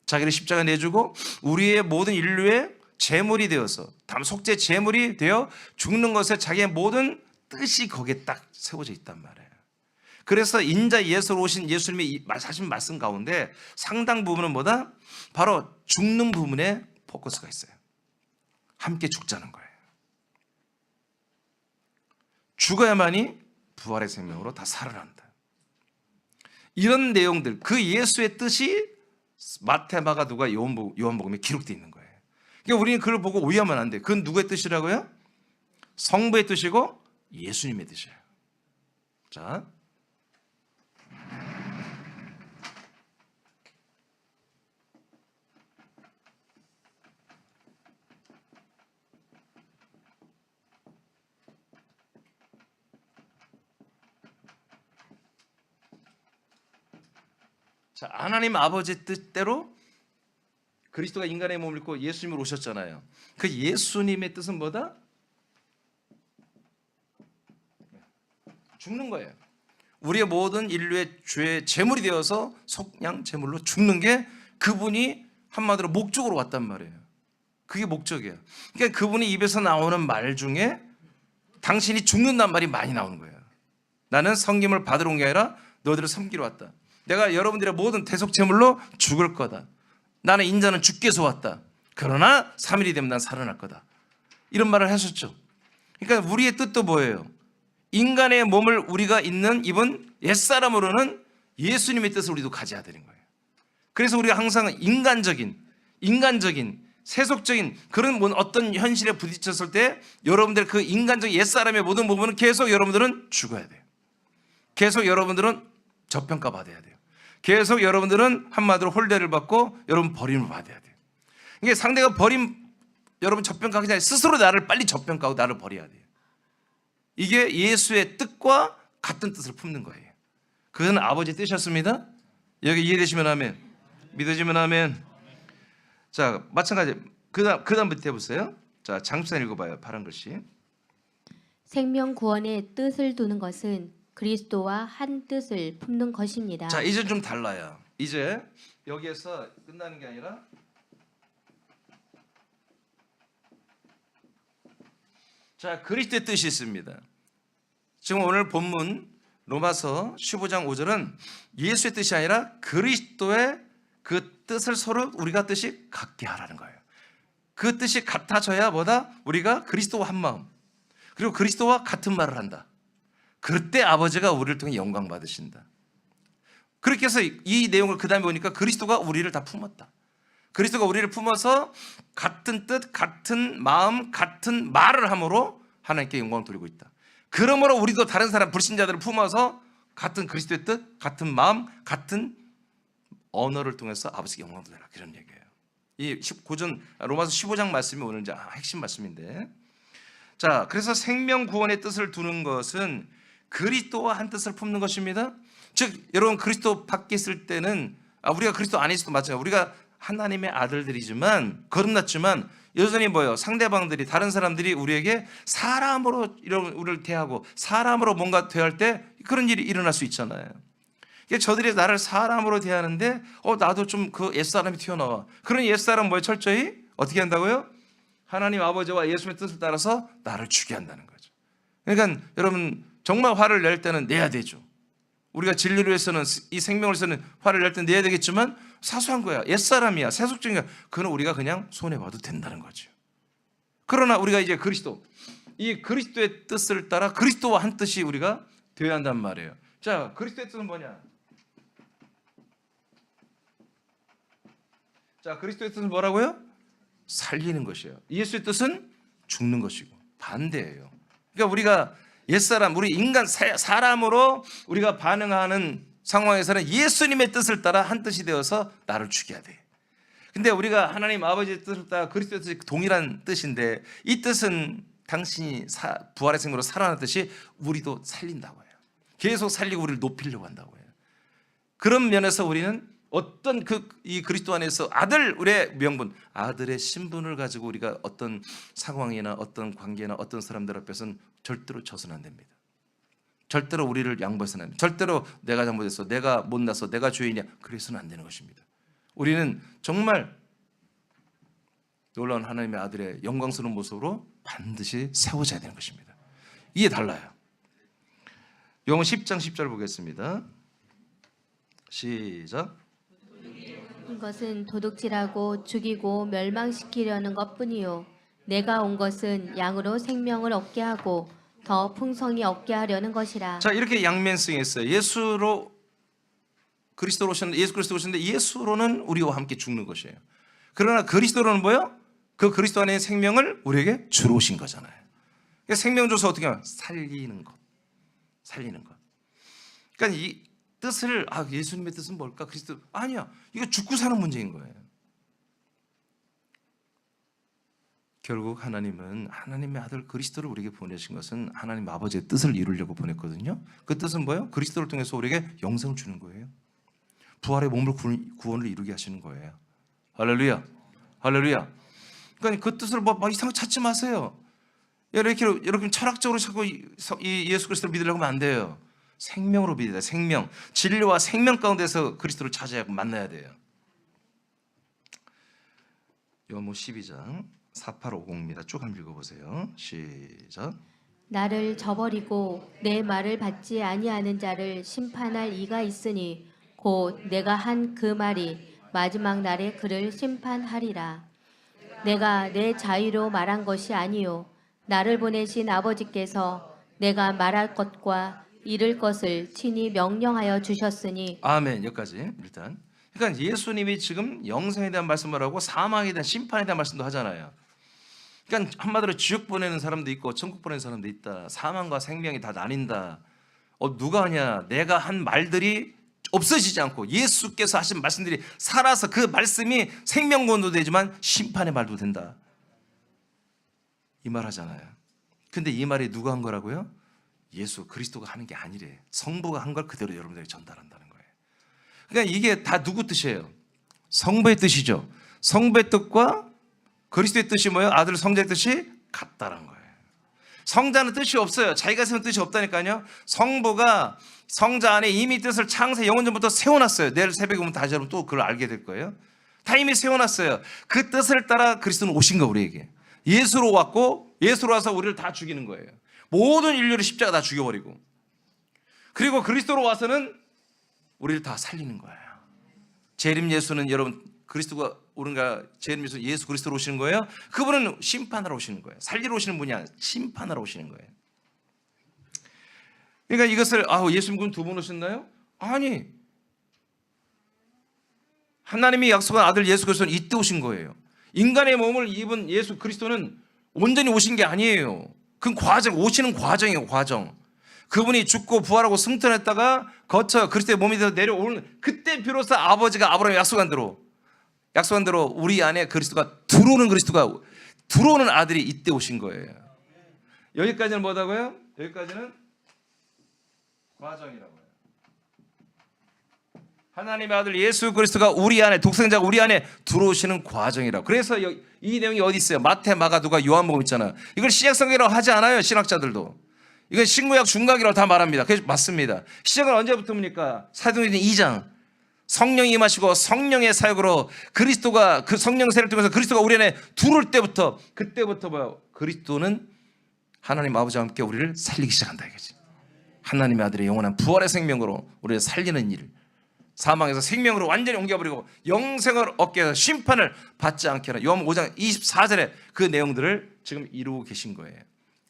자기를 십자가 내주고 우리의 모든 인류의 제물이 되어서 다음 속죄 제물이 되어 죽는 것에 자기의 모든 뜻이 거기에 딱 세워져 있단 말이에요. 그래서 인자 예수로 오신 예수님이 하신 말씀 가운데 상당 부분은 뭐다? 바로 죽는 부분에 포커스가 있어요. 함께 죽자는 거예요. 죽어야만이 부활의 생명으로 다 살아난다. 이런 내용들, 그 예수의 뜻이 마태, 마가, 누가, 요한복음에 기록되어 있는 거예요. 그러니까 우리는 그걸 보고 오해하면 안 돼요. 그건 누구의 뜻이라고요? 성부의 뜻이고 예수님의 뜻이에요. 자, 하나님 아버지의 뜻대로 그리스도가 인간의 몸을 입고 예수님으로 오셨잖아요. 그 예수님의 뜻은 뭐다? 죽는 거예요. 우리의 모든 인류의 죄의 제물이 되어서 속량 제물로 죽는 게 그분이 한마디로 목적으로 왔단 말이에요. 그게 목적이에요. 그러니까 그분이 입에서 나오는 말 중에 당신이 죽는단 말이 많이 나오는 거예요. 나는 섬김을 받으러 온 게 아니라 너희들을 섬기러 왔다. 내가 여러분들의 모든 대속 제물로 죽을 거다. 나는 인자는 죽기 위해서 왔다. 그러나 3일이 되면 난 살아날 거다. 이런 말을 하셨죠. 그러니까 우리의 뜻도 뭐예요? 인간의 몸을 우리가 입은 옛사람으로는 예수님의 뜻을 우리도 가져야 되는 거예요. 그래서 우리가 항상 인간적인 세속적인 그런 어떤 현실에 부딪혔을 때 여러분들 그 인간적인 옛사람의 모든 부분은 계속 여러분들은 죽어야 돼요. 계속 여러분들은 저평가 받아야 돼요. 계속 여러분들은 한마디로 홀대를 받고 여러분 버림을 받아야 돼요. 이게 상대가 여러분 저평가하기 전에 스스로 나를 빨리 저평가하고 나를 버려야 돼요. 이게 예수의 뜻과 같은 뜻을 품는 거예요. 그건 아버지의 뜻이었습니다. 여기 이해되시면 아멘. 믿어지면 아멘. 자, 마찬가지. 그 다음부터 해보세요. 자, 장수산 읽어봐요. 파란 글씨. 생명 구원의 뜻을 두는 것은 그리스도와 한 뜻을 품는 것입니다. 자, 이제 좀 달라요. 이제 여기에서 끝나는 게 아니라 자, 그리스도의 뜻이 있습니다. 지금 오늘 본문 로마서 15장 5절은 예수의 뜻이 아니라 그리스도의 그 뜻을 서로 우리가 뜻이 같게 하라는 거예요. 그 뜻이 같아져야 뭐다? 우리가 그리스도와 한 마음, 그리고 그리스도와 같은 말을 한다. 그때 아버지가 우리를 통해 영광 받으신다. 그렇게 해서 이 내용을 그 다음에 보니까 그리스도가 우리를 다 품었다. 그리스도가 우리를 품어서 같은 뜻, 같은 마음, 같은 말을 함으로 하나님께 영광을 돌리고 있다. 그러므로 우리도 다른 사람 불신자들을 품어서 같은 그리스도의 뜻, 같은 마음, 같은 언어를 통해서 아버지께 영광을 돌려라. 그런 얘기예요. 이 로마서 15장 말씀이 오늘 이제 핵심 말씀인데, 자, 그래서 생명 구원의 뜻을 두는 것은 그리스도와 한 뜻을 품는 것입니다. 즉, 여러분 그리스도 밖에 있을 때는 우리가 그리스도 안에 있어도 마찬가지예요. 우리가 하나님의 아들들이지만 거듭났지만 여전히 뭐예요? 상대방들이 다른 사람들이 우리에게 사람으로 우리를 대하고 사람으로 뭔가 대할 때 그런 일이 일어날 수 있잖아요. 저들이 나를 사람으로 대하는데 나도 좀 그 옛사람이 튀어나와. 그런 옛사람 뭐예요? 철저히 어떻게 한다고요? 하나님 아버지와 예수님의 뜻을 따라서 나를 죽게 한다는 거죠. 그러니까 여러분 정말 화를 낼 때는 내야 되죠. 우리가 진리를 위해서는 이 생명을 위해서는 화를 낼 때 내야 되겠지만 사소한 거야. 옛사람이야. 세속적인 거야. 그건 우리가 그냥 손해봐도 된다는 거죠. 그러나 우리가 이제 그리스도 이 그리스도의 뜻을 따라 그리스도와 한 뜻이 우리가 되어야 한단 말이에요. 자, 그리스도의 뜻은 뭐냐? 자, 그리스도의 뜻은 뭐라고요? 살리는 것이에요. 예수의 뜻은 죽는 것이고 반대예요. 그러니까 우리가 옛사람, 우리 인간 사람으로 우리가 반응하는 상황에서는 예수님의 뜻을 따라 한 뜻이 되어서 나를 죽여야 돼. 근데 우리가 하나님 아버지의 뜻을 따라 그리스도의 뜻이 동일한 뜻인데 이 뜻은 당신이 부활의 생명으로 살아났듯이 우리도 살린다고 해요. 계속 살리고 우리를 높이려고 한다고 해요. 그런 면에서 우리는 어떤 이 그리스도 안에서 우리의 명분, 아들의 신분을 가지고 우리가 어떤 상황이나 어떤 관계나 어떤 사람들 앞에서는 절대로 져서는 안 됩니다. 절대로 우리를 양보해서는 안 됩니다. 절대로 내가 잘못했어, 내가 못났어, 내가 죄인이야, 그래서는 안 되는 것입니다. 우리는 정말 놀라운 하나님의 아들의 영광스러운 모습으로 반드시 세워져야 되는 것입니다. 이게 달라요. 요한 10장 10절 보겠습니다. 시작. 이것은 도둑질하고 죽이고 멸망시키려는 것뿐이요 내가 온 것은 양으로 생명을 얻게 하고 더 풍성히 얻게 하려는 것이라. 자, 이렇게 양면성했어요. 예수 그리스도로 오셨는데 예수로는 우리와 함께 죽는 것이에요. 그러나 그리스도로는 뭐예요? 그 그리스도 안에 생명을 우리에게 주러 오신 거잖아요. 그러니까 생명 줘서 어떻게 하면 살리는 것. 그러니까 이 뜻을 예수님의 뜻은 뭘까? 그리스도 아니야. 이거 죽고 사는 문제인 거예요. 결국 하나님은 하나님의 아들 그리스도를 우리에게 보내신 것은 하나님 아버지의 뜻을 이루려고 보냈거든요. 그 뜻은 뭐예요? 그리스도를 통해서 우리에게 영생을 주는 거예요. 부활의 몸을 구원을 이루게 하시는 거예요. 할렐루야. 할렐루야. 그러니까 그 뜻을 막 이상하게 찾지 마세요. 이렇게 철학적으로 자꾸 이 예수 그리스도를 믿으려고 하면 안 돼요. 생명으로 믿어야 돼요. 생명. 진리와 생명 가운데서 그리스도를 찾아야 하고 만나야 돼요. 요한복음 12장 4850입니다. 쭉 한번 읽어보세요. 시작. 나를 저버리고 내 말을 받지 아니하는 자를 심판할 이가 있으니 곧 내가 한 그 말이 마지막 날에 그를 심판하리라. 내가 내 자유로 말한 것이 아니요 나를 보내신 아버지께서 내가 말할 것과 이룰 것을 친히 명령하여 주셨으니. 아멘. 여기까지 일단. 그러니까 예수님이 지금 영생에 대한 말씀을 하고 사망에 대한 심판에 대한 말씀도 하잖아요. 그러니까 한마디로 지옥 보내는 사람도 있고 천국 보내는 사람도 있다. 사망과 생명이 다 나뉜다. 누가 하냐? 내가 한 말들이 없어지지 않고 예수께서 하신 말씀들이 살아서 그 말씀이 생명권도 되지만 심판의 말도 된다. 이 말 하잖아요. 근데 이 말이 누가 한 거라고요? 예수 그리스도가 하는 게 아니래. 성부가 한 걸 그대로 여러분들에게 전달한다는 거예요. 그러니까 이게 다 누구 뜻이에요? 성부의 뜻이죠. 성부의 뜻과 그리스도의 뜻이 뭐예요? 아들 성자의 뜻이 같다는 거예요. 성자는 뜻이 없어요. 자기가 세운 뜻이 없다니까요. 성부가 성자 안에 이미 뜻을 창세 영원 전부터 세워놨어요. 내일 새벽에 오면 다시 여러분 또 그걸 알게 될 거예요. 다 이미 세워놨어요. 그 뜻을 따라 그리스도는 오신 거예요. 우리에게 예수로 왔고 예수로 와서 우리를 다 죽이는 거예요. 모든 인류를 십자가 다 죽여버리고 그리고 그리스도로 와서는 우리를 다 살리는 거예요. 재림 예수는 여러분 그리스도가 오른가 재림 예수 그리스도로 오시는 거예요. 그분은 심판하러 오시는 거예요. 살리러 오시는 분이 아니라 심판하러 오시는 거예요. 그러니까 이것을 예수님은 두 번 오셨나요? 아니, 하나님이 약속한 아들 예수 그리스도는 이때 오신 거예요. 인간의 몸을 입은 예수 그리스도는 온전히 오신 게 아니에요. 그 오시는 과정이에요. 과정. 그분이 죽고 부활하고 승천했다가 거쳐 그리스도의 몸이 되어 내려오는 그때 비로소 아버지가 아브라함이 약속한 대로 우리 안에 그리스도가 들어오는 아들이 이때 오신 거예요. 여기까지는 뭐다고요? 여기까지는 과정이라고요. 하나님의 아들 예수 그리스도가 우리 안에 독생자가 우리 안에 들어오시는 과정이라고. 그래서 이 내용이 어디 있어요? 마태, 마가, 누가, 요한복음 있잖아요. 이걸 신약성경이라고 하지 않아요. 신학자들도. 이건 신구약 중각이라고 다 말합니다. 그래서 맞습니다. 시작은 언제부터입니까? 사도행전 2장. 성령이 임하시고 성령의 사역으로 그리스도가 그 성령 세를 통해서 그리스도가 우리 안에 들어올 때부터 그때부터 뭐요? 그리스도는 하나님 아버지와 함께 우리를 살리기 시작한다 이거지. 하나님의 아들의 영원한 부활의 생명으로 우리를 살리는 일, 사망에서 생명으로 완전히 옮겨버리고 영생을 얻게 해서 심판을 받지 않게 하는 요한복음 5장 24절에 그 내용들을 지금 이루고 계신 거예요.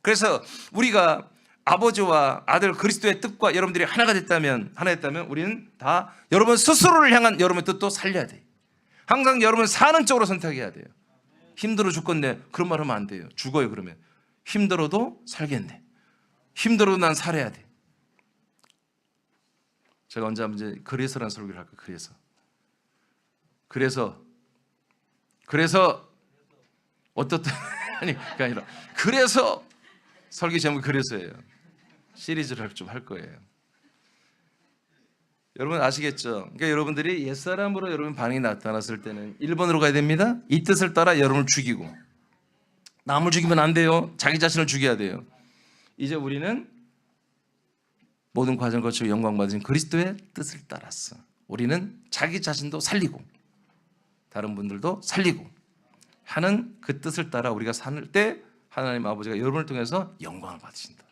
그래서 우리가 아버지와 아들 그리스도의 뜻과 여러분들이 하나 됐다면 우리는 다 여러분 스스로를 향한 여러분의 뜻도 살려야 돼. 항상 여러분 사는 쪽으로 선택해야 돼요. 힘들어 죽겠네 그런 말 하면 안 돼요. 죽어요. 그러면 힘들어도 살겠네. 힘들어도 난 살아야 돼. 제가 언제 한번 이제 그래서라는 설교를 할까요? 그래서 어떻든 아니 그게 아니라 그래서 설교 제목이 그래서예요. 시리즈를 좀 할 거예요. 여러분 아시겠죠? 그러니까 여러분들이 옛사람으로 여러분 반응이 나타났을 때는 1번으로 가야 됩니다. 이 뜻을 따라 여러분을 죽이고, 남을 죽이면 안 돼요. 자기 자신을 죽여야 돼요. 이제 우리는 모든 과정을 거치고 영광 받으신 그리스도의 뜻을 따랐어. 우리는 자기 자신도 살리고 다른 분들도 살리고 하는 그 뜻을 따라 우리가 살 때 하나님 아버지가 여러분을 통해서 영광을 받으신다.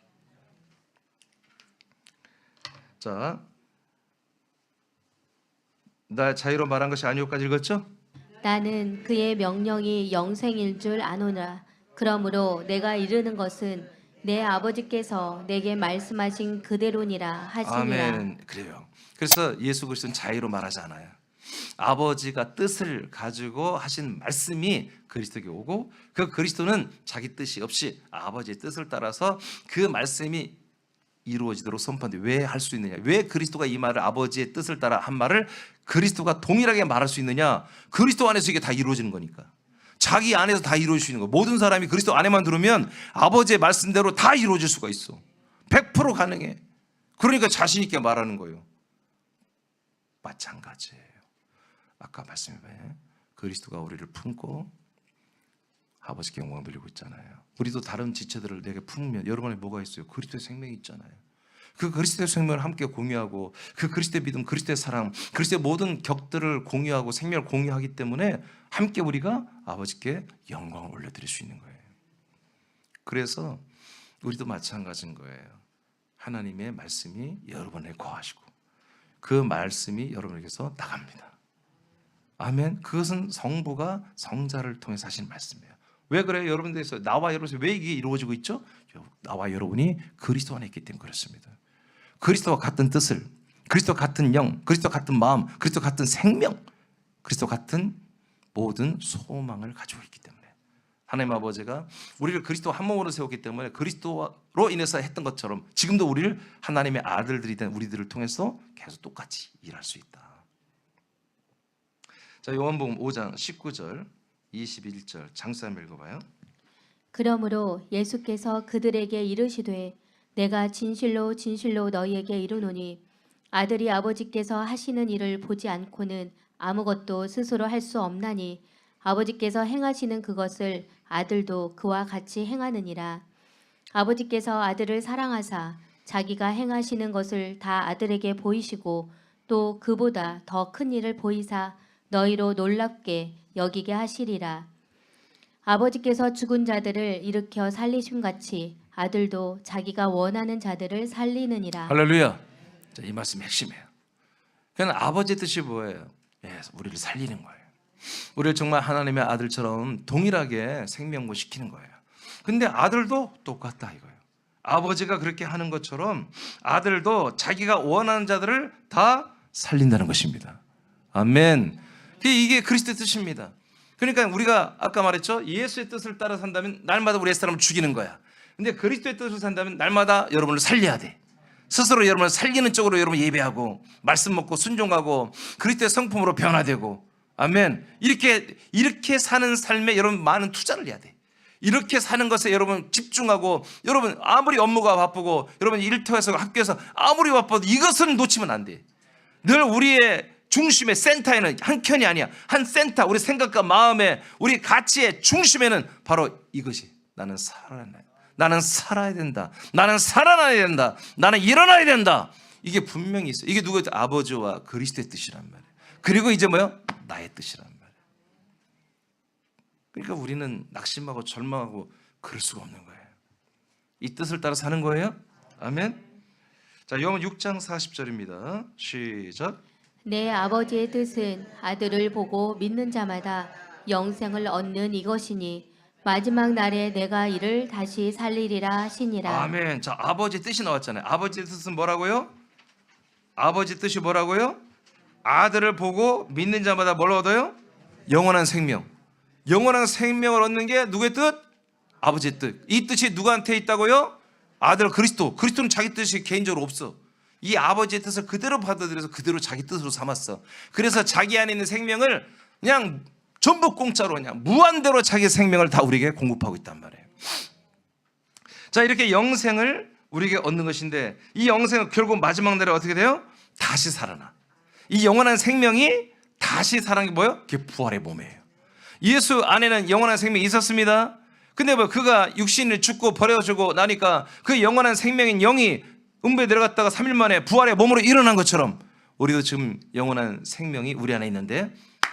자, 나 자유로 말한 것이 아니오까지 읽었죠? 나는 그의 명령이 영생일 줄 아노라. 그러므로 내가 이르는 것은 내 아버지께서 내게 말씀하신 그대로니라 하시니라. 아멘. 그래요. 그래서 예수 그리스도는 자유로 말하지 않아요. 아버지가 뜻을 가지고 하신 말씀이 그리스도에게 오고, 그 그리스도는 자기 뜻이 없이 아버지의 뜻을 따라서 그 말씀이 이루어지도록 선포하는데 왜 할 수 있느냐? 왜 그리스도가 이 말을 아버지의 뜻을 따라 한 말을 그리스도가 동일하게 말할 수 있느냐? 그리스도 안에서 이게 다 이루어지는 거니까. 자기 안에서 다 이루어질 수 있는 거. 모든 사람이 그리스도 안에만 들으면 아버지의 말씀대로 다 이루어질 수가 있어. 100% 가능해. 그러니까 자신 있게 말하는 거예요. 마찬가지예요. 아까 말씀해 그리스도가 우리를 품고 아버지께 영광 돌리고 있잖아요. 우리도 다른 지체들을 내게 품으면 여러분 안에 뭐가 있어요? 그리스도의 생명이 있잖아요. 그 그리스도의 생명을 함께 공유하고 그 그리스도의 믿음, 그리스도의 사랑, 그리스도의 모든 격들을 공유하고 생명을 공유하기 때문에 함께 우리가 아버지께 영광을 올려드릴 수 있는 거예요. 그래서 우리도 마찬가지인 거예요. 하나님의 말씀이 여러분에 거하시고 그 말씀이 여러분에게서 나갑니다. 아멘. 그것은 성부가 성자를 통해서 하신 말씀이에요. 왜 그래요? 여러분들에서 나와 여러분에서 왜 이게 이루어지고 있죠? 나와 여러분이 그리스도 안에 있기 때문에 그렇습니다. 그리스도와 같은 뜻을, 그리스도 같은 영, 그리스도 같은 마음, 그리스도 같은 생명, 그리스도 같은 모든 소망을 가지고 있기 때문에 하나님 아버지가 우리를 그리스도 한 몸으로 세웠기 때문에 그리스도로 인해서 했던 것처럼 지금도 우리를 하나님의 아들들이 된 우리들을 통해서 계속 똑같이 일할 수 있다. 자, 요한복음 5장 19절 21절 장수함 읽어봐요. 그러므로 예수께서 그들에게 이르시되 내가 진실로 진실로 너희에게 이르노니 아들이 아버지께서 하시는 일을 보지 않고는 아무것도 스스로 할 수 없나니 아버지께서 행하시는 그것을 아들도 그와 같이 행하느니라. 아버지께서 아들을 사랑하사 자기가 행하시는 것을 다 아들에게 보이시고 또 그보다 더 큰 일을 보이사 너희로 놀랍게 여기게 하시리라. 아버지께서 죽은 자들을 일으켜 살리심 같이 아들도 자기가 원하는 자들을 살리느니라. 할렐루야. 자, 이 말씀 핵심이에요. 그냥 아버지의 뜻이 뭐예요? 예, 우리를 살리는 거예요. 우리를 정말 하나님의 아들처럼 동일하게 생명고시키는 거예요. 근데 아들도 똑같다 이거예요. 아버지가 그렇게 하는 것처럼 아들도 자기가 원하는 자들을 다 살린다는 것입니다. 아멘. 이게 그리스도의 뜻입니다. 그러니까 우리가 아까 말했죠. 예수의 뜻을 따라 산다면 날마다 우리 옛사람을 죽이는 거야. 근데 그리스도의 뜻을 산다면 날마다 여러분을 살려야 돼. 스스로 여러분을 살리는 쪽으로 여러분 예배하고 말씀 먹고 순종하고 그리스도의 성품으로 변화되고. 아멘. 이렇게 사는 삶에 여러분 많은 투자를 해야 돼. 이렇게 사는 것에 여러분 집중하고, 여러분 아무리 업무가 바쁘고 여러분 일터에서 학교에서 아무리 바빠도 이것은 놓치면 안 돼. 늘 우리의 중심의 센터에는 한 켠이 아니야. 한 센터, 우리 생각과 마음에, 우리 가치의 중심에는 바로 이것이 나는 살아야 된다. 나는 살아나야 된다. 나는 일어나야 된다. 이게 분명히 있어요. 이게 누구의 뜻? 아버지와 그리스도의 뜻이란 말이에요. 그리고 이제 뭐요? 나의 뜻이란 말이에요. 그러니까 우리는 낙심하고 절망하고 그럴 수가 없는 거예요. 이 뜻을 따라 사는 거예요. 아멘. 자, 요한 6장 40절입니다. 시작. 내 아버지의 뜻은 아들을 보고 믿는 자마다 영생을 얻는 이것이니 마지막 날에 내가 이를 다시 살리리라 하시니라. 아멘. 자, 아버지 뜻이 나왔잖아요. 아버지 뜻은 뭐라고요? 아버지 뜻이 뭐라고요? 아들을 보고 믿는 자마다 뭘 얻어요? 영원한 생명. 영원한 생명을 얻는 게 누구의 뜻? 아버지의 뜻. 이 뜻이 누구한테 있다고요? 아들 그리스도. 그리스도는 자기 뜻이 개인적으로 없어. 이 아버지의 뜻을 그대로 받아들여서 그대로 자기 뜻으로 삼았어. 그래서 자기 안에 있는 생명을 그냥 전부 공짜로 그냥 무한대로 자기 생명을 다 우리에게 공급하고 있단 말이에요. 자, 이렇게 영생을 우리에게 얻는 것인데 이 영생은 결국 마지막 날에 어떻게 돼요? 다시 살아나. 이 영원한 생명이 다시 살아난 게 뭐예요? 그게 부활의 몸이에요. 예수 안에는 영원한 생명이 있었습니다. 근데 뭐 그가 육신을 죽고 버려지고 나니까 그 영원한 생명인 영이 음부에 내려갔다가 3일 만에 부활의 몸으로 일어난 것처럼 우리도 지금 영원한 생명이 우리 안에 있는데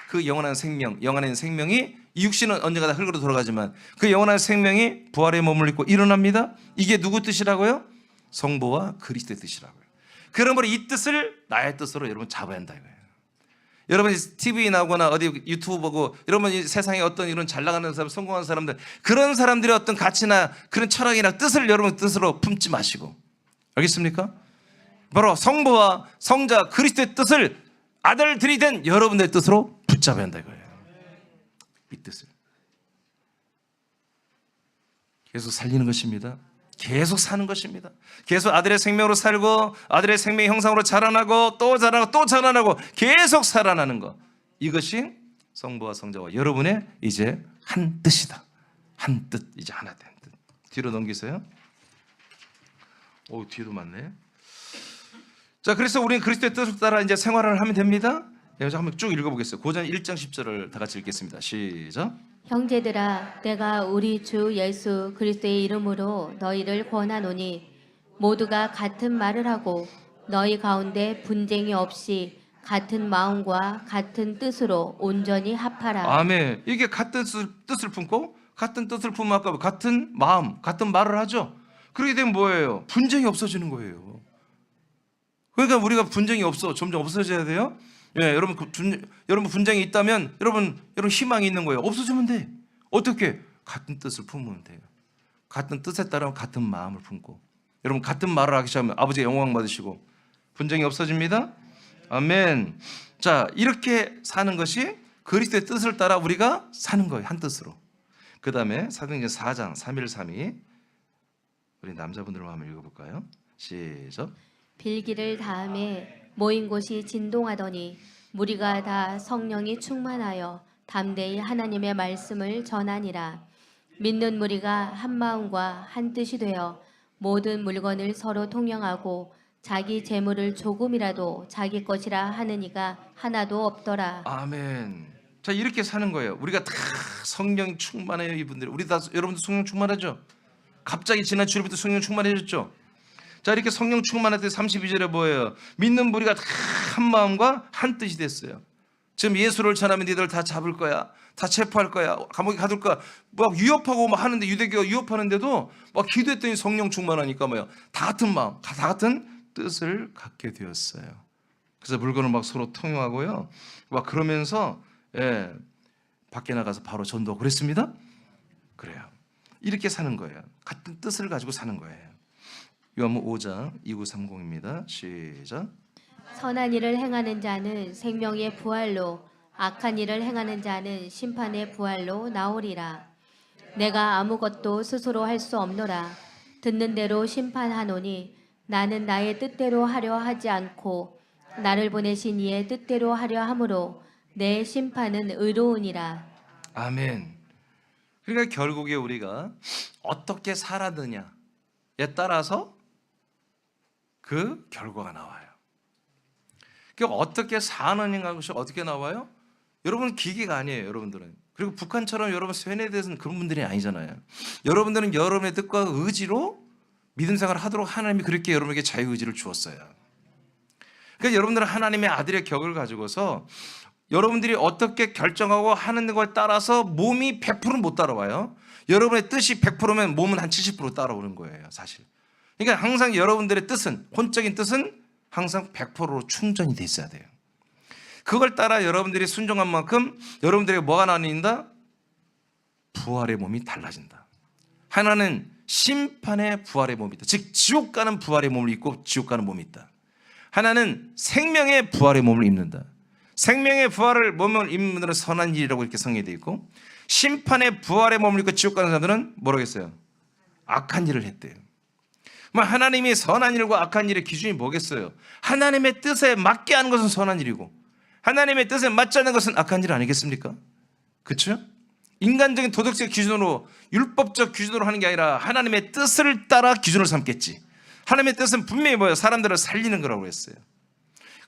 그 영원한 생명, 영원한 생명이 이 육신은 언젠가 다 흙으로 돌아가지만 그 영원한 생명이 부활의 몸을 입고 일어납니다. 이게 누구 뜻이라고요? 성부와 그리스도의 뜻이라고요. 그러므로 이 뜻을 나의 뜻으로 여러분 잡아야 한다 이거예요. 여러분이 TV 나오거나 어디 유튜브 보고 여러분 이 세상에 어떤 이런 잘 나가는 사람, 성공한 사람들 그런 사람들의 어떤 가치나 그런 철학이나 뜻을 여러분 뜻으로 품지 마시고 알겠습니까? 바로 성부와 성자 그리스도의 뜻을 아들들이 된 여러분들의 뜻으로 붙잡아야 한다 이거예요. 이 뜻을 계속 살리는 것입니다. 계속 사는 것입니다. 계속 아들의 생명으로 살고 아들의 생명의 형상으로 자라나고 또 자라나고 또 자라나고 계속 살아나는 것, 이것이 성부와 성자와 여러분의 이제 한 뜻이다. 한 뜻, 이제 하나 된 뜻. 뒤로 넘기세요. 오, 뒤에도 많네. 자, 그래서 우리는 그리스도의 뜻을 따라 이제 생활을 하면 됩니다. 여기서 한번 쭉 읽어보겠어요. 고전 1장 10절을 다 같이 읽겠습니다. 시작. 형제들아, 내가 우리 주 예수 그리스도의 이름으로 너희를 권하노니 모두가 같은 말을 하고 너희 가운데 분쟁이 없이 같은 마음과 같은 뜻으로 온전히 합하라. 아멘. 이게 같은 뜻을 품고 같은 뜻을 품으면 아까 같은 마음, 같은 말을 하죠. 그렇게 되면 뭐예요? 분쟁이 없어지는 거예요. 그러니까 우리가 분쟁이 점점 없어져야 돼요. 예, 여러분 여러분 분쟁이 있다면 여러분 희망이 있는 거예요. 없어지면 돼. 어떻게? 같은 뜻을 품으면 돼요. 같은 뜻에 따라 같은 마음을 품고 여러분 같은 말을 하기 시작하면 아버지의 영광 받으시고 분쟁이 없어집니다. 아멘. 자, 이렇게 사는 것이 그리스도의 뜻을 따라 우리가 사는 거예요. 한 뜻으로. 그 다음에 사도행전 4장 3일 3위 우리 남자분들로 한번 읽어볼까요? 시작. 빌기를 다음에 모인 곳이 진동하더니 무리가 다 성령이 충만하여 담대히 하나님의 말씀을 전하니라. 믿는 무리가 한 마음과 한 뜻이 되어 모든 물건을 서로 통용하고 자기 재물을 조금이라도 자기 것이라 하는 이가 하나도 없더라. 아멘. 자, 이렇게 사는 거예요. 우리가 다 성령이 충만해요. 이분들 우리 다 여러분도 성령 충만하죠? 갑자기 지난 주일부터 성령 충만해졌죠? 자, 이렇게 성령 충만할 때 32절에 뭐예요? 믿는 무리가 다 한 마음과 한 뜻이 됐어요. 지금 예수를 전하면 니들 다 잡을 거야, 다 체포할 거야, 감옥에 가둘 거야, 막 위협하고 막 하는데 유대교가 위협하는데도 막 기도했더니 성령 충만하니까 뭐예요? 다 같은 마음, 다 같은 뜻을 갖게 되었어요. 그래서 물건을 막 서로 통용하고요, 막 그러면서 밖에 나가서 바로 전도하고 그랬습니다. 그래요. 이렇게 사는 거예요. 같은 뜻을 가지고 사는 거예요. 요한복음 5장 2930입니다. 시작. 선한 일을 행하는 자는 생명의 부활로 악한 일을 행하는 자는 심판의 부활로 나오리라. 내가 아무것도 스스로 할 수 없노라. 듣는 대로 심판하노니 나는 나의 뜻대로 하려 하지 않고 나를 보내신 이의 뜻대로 하려 함으로 내 심판은 의로우니라. 아멘. 그러니까 결국에 우리가 어떻게 살았느냐에 따라서 그 결과가 나와요. 그러니까 어떻게 사느냐가 것이 어떻게 나와요? 여러분 기계가 아니에요. 여러분들은. 그리고 북한처럼 여러분 세뇌돼서는 그런 분들이 아니잖아요. 여러분들은 여러분의 뜻과 의지로 믿음 생활을 하도록 하나님이 그렇게 여러분에게 자유의지를 주었어요. 그러니까 여러분들은 하나님의 아들의 격을 가지고서 여러분들이 어떻게 결정하고 하는 것에 따라서 몸이 100%는 못 따라와요. 여러분의 뜻이 100%면 몸은 한 70% 따라오는 거예요, 사실. 그러니까 항상 여러분들의 뜻은, 혼적인 뜻은 항상 100%로 충전이 돼 있어야 돼요. 그걸 따라 여러분들이 순종한 만큼 여러분들에게 뭐가 나뉜다? 부활의 몸이 달라진다. 하나는 심판의 부활의 몸이 있다. 즉 지옥 가는 부활의 몸을 입고 지옥 가는 몸이 있다. 하나는 생명의 부활의 몸을 입는다. 생명의 부활을 몸을 입는 분들은 선한 일이라고 이렇게 성경에 되어 있고, 심판의 부활의 몸을 입고 지옥 가는 사람들은 뭐라고 했어요? 악한 일을 했대요. 하나님이 선한 일과 악한 일의 기준이 뭐겠어요? 하나님의 뜻에 맞게 하는 것은 선한 일이고 하나님의 뜻에 맞지 않는 것은 악한 일 아니겠습니까? 그렇죠? 인간적인 도덕적 기준으로, 율법적 기준으로 하는 게 아니라 하나님의 뜻을 따라 기준을 삼겠지. 하나님의 뜻은 분명히 뭐예요? 사람들을 살리는 거라고 했어요.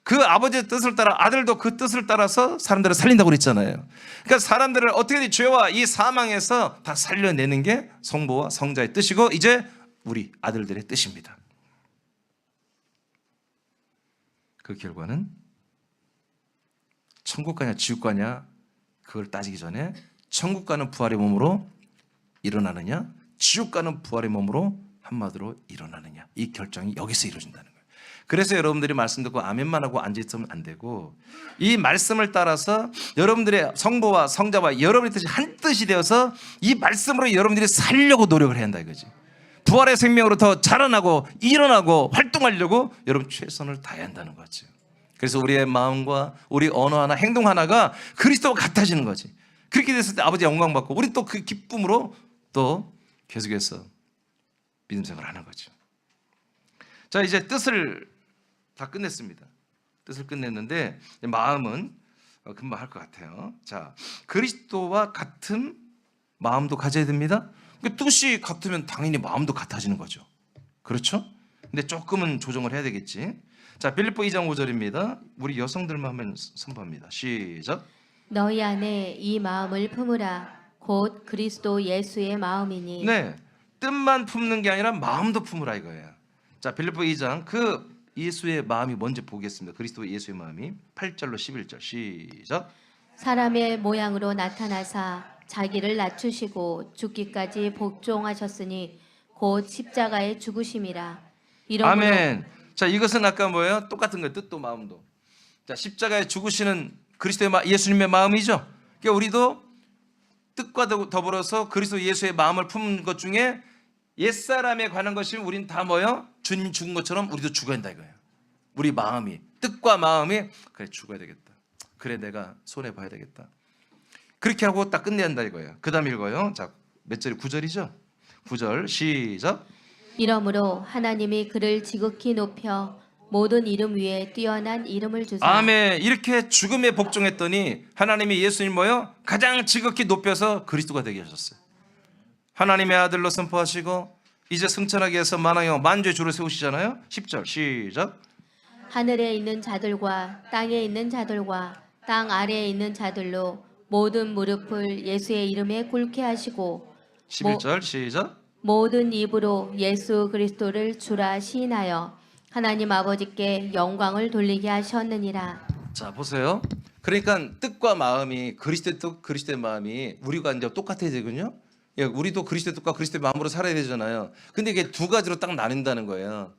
그 아버지의 뜻을 따라 아들도 그 뜻을 따라서 사람들을 살린다고 그랬잖아요. 그러니까 사람들을 어떻게든 죄와 이 사망에서 다 살려내는 게 성부와 성자의 뜻이고 이제 우리 아들들의 뜻입니다. 그 결과는 천국 가냐 지옥 가냐 그걸 따지기 전에 천국 가는 부활의 몸으로 일어나느냐 지옥 가는 부활의 몸으로 한마디로 일어나느냐, 이 결정이 여기서 이루어진다는 거예요. 그래서 여러분들이 말씀 듣고 아멘만 하고 앉아있으면 안 되고 이 말씀을 따라서 여러분들의 성부와 성자와 여러분의 뜻이 한 뜻이 되어서 이 말씀으로 여러분들이 살려고 노력을 해야 한다 이거지. 부활의 생명으로 더 자라나고 일어나고 활동하려고 여러분 최선을 다해야 한다는 거죠. 그래서 우리의 마음과 우리 언어 하나 행동 하나가 그리스도와 같아지는 거지. 그렇게 됐을 때 아버지의 영광 받고 우리 또 그 기쁨으로 또 계속해서 믿음 생활을 하는 거죠. 자, 이제 뜻을 다 끝냈습니다. 뜻을 끝냈는데 마음은 금방 할 것 같아요. 자, 그리스도와 같은 마음도 가져야 됩니다. 뜻이 같으면 당연히 마음도 같아지는 거죠. 그렇죠? 근데 조금은 조정을 해야 되겠지. 자, 빌립보 2장 5절입니다. 우리 여성들만 하면 선포합니다. 시작. 너희 안에 이 마음을 품으라. 곧 그리스도 예수의 마음이니. 네, 뜻만 품는 게 아니라 마음도 품으라 이거예요. 자, 빌립보 2장 그 예수의 마음이 먼저 보겠습니다. 그리스도 예수의 마음이 8절로 11절 시작. 사람의 모양으로 나타나사 자기를 낮추시고 죽기까지 복종하셨으니 곧 십자가에 죽으심이라. 이러므로 아멘. 자, 이것은 아까 뭐예요? 똑같은 거예요. 뜻도 마음도. 자, 십자가에 죽으시는 그리스도의 예수님의 마음이죠. 그러니까 우리도 뜻과 더불어서 그리스도 예수의 마음을 품는 것 중에 옛사람에 관한 것이면 우린 다 뭐예요? 주님 죽은 것처럼 우리도 죽어야 한다 이거예요. 우리 마음이, 뜻과 마음이 그래 죽어야 되겠다. 그래 내가 손해봐야 되겠다. 그렇게 하고 딱 끝내야 한다 이거예요. 그 다음 읽어요. 자, 몇 절이 9절이죠? 9절 시작. 이러므로 하나님이 그를 지극히 높여 모든 이름 위에 뛰어난 이름을 주사. 아멘. 이렇게 죽음에 복종했더니 하나님이 예수님 뭐요? 가장 지극히 높여서 그리스도가 되게 하셨어요. 하나님의 아들로 선포하시고 이제 승천하기 위해서 만왕의 만주의 주를 세우시잖아요. 10절 시작. 하늘에 있는 자들과 땅에 있는 자들과 땅 아래에 있는 자들로 모든 무릎을 예수의 이름에 꿇게 하시고 11절 시작. 모든 입으로 예수 그리스도를 주라 시인하여 하나님 아버지께 영광을 돌리게 하셨느니라. 자, 보세요. 그러니까 뜻과 마음이 그리스도의 뜻, 그리스도의 마음이 우리가 이제 똑같아야 되거든요. 예, 우리도 그리스도의 뜻과 그리스도의 마음으로 살아야 되잖아요. 근데 이게 두 가지로 딱 나뉜다는 거예요.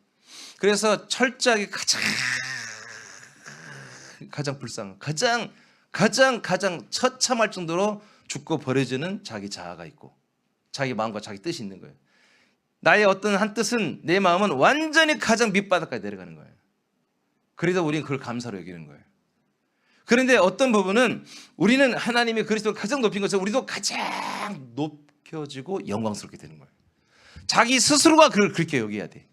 그래서 철저하게 가장 불쌍한, 가장 처참할 정도로 죽고 버려지는 자기 자아가 있고 자기 마음과 자기 뜻이 있는 거예요. 나의 어떤 한 뜻은, 내 마음은 완전히 가장 밑바닥까지 내려가는 거예요. 그래도 우리는 그걸 감사로 여기는 거예요. 그런데 어떤 부분은 우리는 하나님이 그리스도를 가장 높인 것처럼 우리도 가장 높여지고 영광스럽게 되는 거예요. 자기 스스로가 그걸 그렇게 여겨야 돼.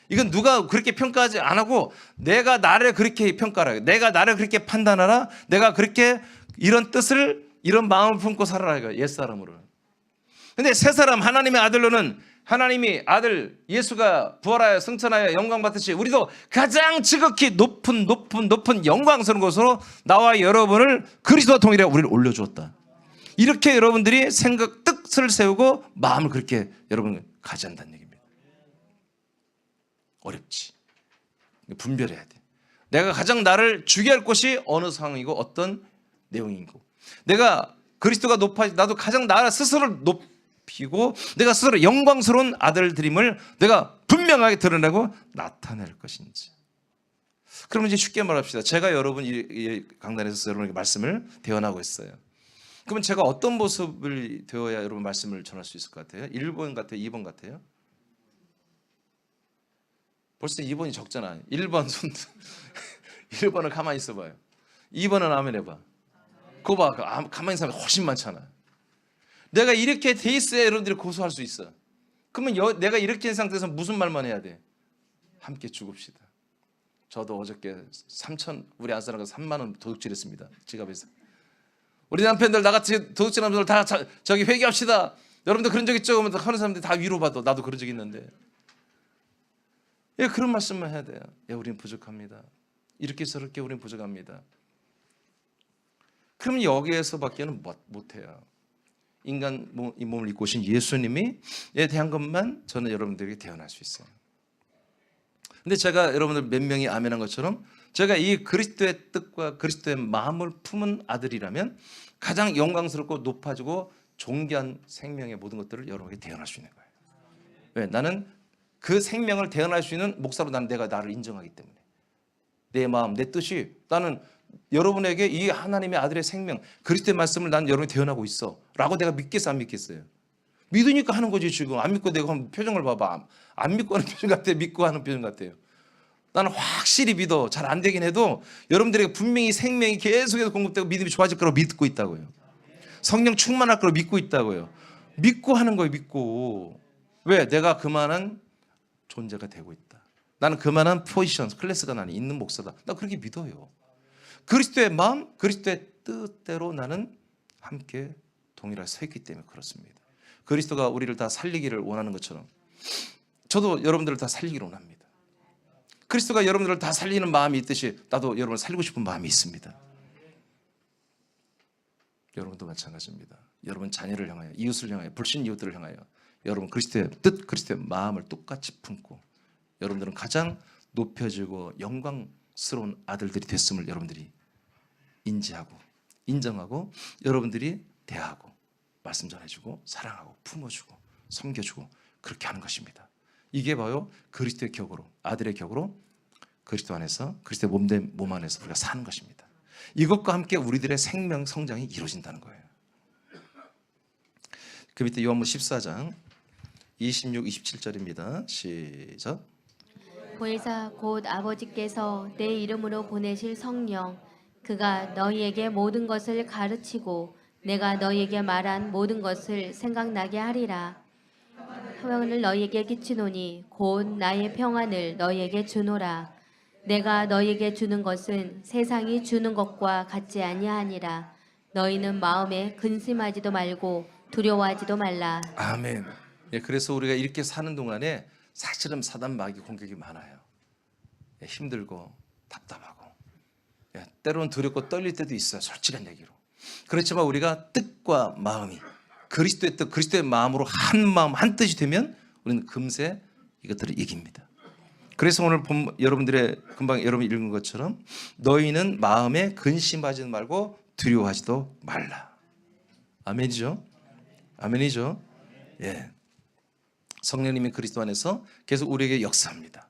이건 누가 그렇게 평가하지 안 하고 내가 나를 그렇게 평가하라. 내가 나를 그렇게 판단하라. 내가 그렇게 이런 뜻을, 이런 마음을 품고 살아라. 이거 옛사람으로. 근데 새 사람 하나님의 아들로는 하나님이 아들 예수가 부활하여 승천하여 영광 받듯이 우리도 가장 지극히 높은 영광스러운 것으로 나와 여러분을 그리스도와 동일해 우리를 올려주었다. 이렇게 여러분들이 생각, 뜻을 세우고 마음을 그렇게 여러분 가져야 한다는 얘기입니다. 어렵지. 분별해야 돼. 내가 가장 나를 주게 할 것이 어느 상황이고 어떤 내용이고, 내가 그리스도가 높아지, 나도 가장 나 스스로를 높이고 내가 스스로 영광스러운 아들들임을 내가 분명하게 드러내고 나타낼 것인지. 그러면 이제 쉽게 말합시다. 제가 여러분 이 강단에서 여러분에게 말씀을 대언하고 있어요. 그러면 제가 어떤 모습을 되어야 여러분 말씀을 전할 수 있을 것 같아요? 1번 같아요? 2번 같아요? 벌써 2번이 적잖아. 1번 손 1번은 가만히 있어봐요. 2번은 아멘 해봐. 그거 봐. 가만히 있으면 훨씬 많잖아. 내가 이렇게 돼 있어야 여러분들이 고소할 수 있어. 그러면 내가 이렇게 된 상태에서 무슨 말만 해야 돼? 함께 죽읍시다. 저도 어저께 3천 우리 아들하고 3만 원 도둑질했습니다. 지갑에서. 우리 남편들 나같이 도둑질하는 분들 다 저기 회개합시다. 여러분들 그런 적 있죠? 그러면 하는 사람들 다 위로받아. 나도 그런 적 있는데. 예, 그런 말씀만 해야 돼요. 예, 우리는 부족합니다. 이렇게 저렇게 우리는 부족합니다. 그럼 여기에서밖에는 못해요. 인간 이 몸을 입고 오신 예수님에 대한 것만 저는 여러분들에게 대언할 수 있어요. 근데 제가 여러분들 몇 명이 아멘한 것처럼 제가 이 그리스도의 뜻과 그리스도의 마음을 품은 아들이라면 가장 영광스럽고 높아지고 존귀한 생명의 모든 것들을 여러분에게 대언할 수 있는 거예요. 왜? 나는 그 생명을 대언할 수 있는 목사로 내가 나를 인정하기 때문에 내 마음, 내 뜻이 나는 여러분에게 이 하나님의 아들의 생명 그리스도의 말씀을 난 여러분이 대언하고 있어 라고 내가 믿겠어 안 믿겠어요? 믿으니까 하는 거지. 지금 안 믿고 내가 한번 표정을 봐봐. 안 믿고 하는 표정 같아요? 믿고 하는 표정 같아요? 나는 확실히 믿어. 잘 안 되긴 해도 여러분들에게 분명히 생명이 계속해서 공급되고 믿음이 좋아질 거라고 믿고 있다고요. 성령 충만할 거라고 믿고 있다고요. 믿고 하는 거예요. 믿고. 왜? 내가 그만한 존재가 되고 있다. 나는 그만한 포지션, 클래스가 나는 있는 목사다. 나 그렇게 믿어요. 그리스도의 마음, 그리스도의 뜻대로 나는 함께 동일하게 서 있기 때문에 그렇습니다. 그리스도가 우리를 다 살리기를 원하는 것처럼 저도 여러분들을 다 살리기를 원합니다. 그리스도가 여러분들을 다 살리는 마음이 있듯이 나도 여러분을 살리고 싶은 마음이 있습니다. 여러분도 마찬가지입니다. 여러분 자녀를 향하여, 이웃을 향하여, 불신 이웃들을 향하여 여러분 그리스도의 뜻, 그리스도의 마음을 똑같이 품고 여러분들은 가장 높여지고 영광스러운 아들들이 됐음을 여러분들이 인지하고 인정하고 여러분들이 대하고 말씀 전해주고 사랑하고 품어주고 섬겨주고 그렇게 하는 것입니다. 이게 바로 그리스도의 격으로 아들의 격으로 그리스도 안에서 그리스도의 몸된 몸 안에서 우리가 사는 것입니다. 이것과 함께 우리들의 생명 성장이 이루어진다는 거예요. 그 밑에 요한복음 14장 26, 27절입니다. 시작. 보혜사 곧 아버지께서 내 이름으로 보내실 성령 그가 너희에게 모든 것을 가르치고 내가 너희에게 말한 모든 것을 생각나게 하리라. 평안을 너희에게 끼치노니 곧 나의 평안을 너희에게 주노라. 내가 너희에게 주는 것은 세상이 주는 것과 같지 아니하니라. 너희는 마음에 근심하지도 말고 두려워하지도 말라. 아멘. 예, 그래서 우리가 이렇게 사는 동안에 사실은 사단 마귀 공격이 많아요. 예, 힘들고 답답하고 예, 때로는 두렵고 떨릴 때도 있어요. 솔직한 얘기로. 그렇지만 우리가 뜻과 마음이 그리스도의 뜻, 그리스도의 마음으로 한 마음 한 뜻이 되면 우리는 금세 이것들을 이깁니다. 그래서 오늘 여러분들의 금방 여러분이 읽은 것처럼 너희는 마음에 근심하지 말고 두려워하지도 말라. 아멘이죠? 아멘이죠? 예. 성령님이 그리스도 안에서 계속 우리에게 역사합니다.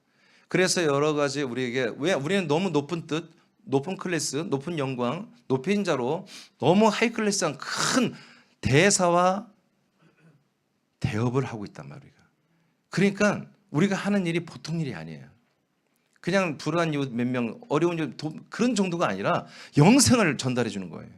그래서 여러 가지 우리에게 왜 우리는 너무 높은 뜻, 높은 클래스, 높은 영광, 높은 자로 너무 하이 클래스한 큰 대사와 대업을 하고 있단 말이에요. 그러니까 우리가 하는 일이 보통 일이 아니에요. 그냥 불안한 이웃 몇 명, 어려운 이웃 그런 정도가 아니라 영생을 전달해 주는 거예요.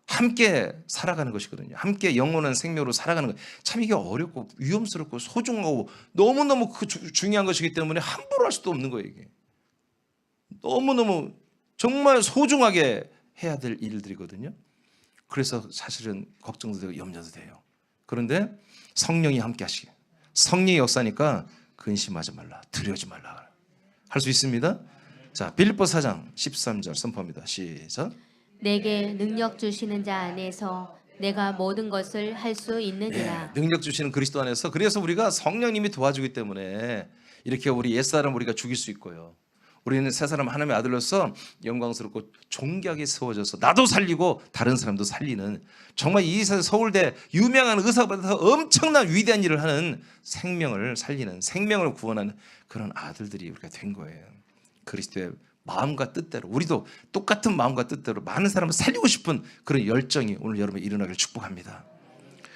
함께 살아가는 것이거든요. 함께 영원한 생명으로 살아가는 것. 참 이게 어렵고 위험스럽고 소중하고 너무너무 중요한 것이기 때문에 함부로 할 수도 없는 거예요. 이게 너무너무 정말 소중하게 해야 될 일들이거든요. 그래서 사실은 걱정도 되고 염려도 돼요. 그런데 성령이 함께 하시게. 성령의 역사니까 근심하지 말라, 두려워하지 말라 할 수 있습니다. 자, 빌립보서 4장 13절 선포합니다. 시작. 내게 능력 주시는 자 안에서 내가 모든 것을 할 수 있느니라. 능력 주시는 그리스도 안에서 그래서 우리가 성령님이 도와주기 때문에 이렇게 우리 옛사람 우리가 죽일 수 있고요. 우리는 새 사람 하나님의 아들로서 영광스럽고 존귀하게 세워져서 나도 살리고 다른 사람도 살리는 정말 이 서울대 유명한 의사보다 엄청난 위대한 일을 하는 생명을 살리는 생명을 구원하는 그런 아들들이 우리가 된 거예요. 그리스도의 마음과 뜻대로, 우리도 똑같은 마음과 뜻대로 많은 사람을 살리고 싶은 그런 열정이 오늘 여러분에 일어나길 축복합니다.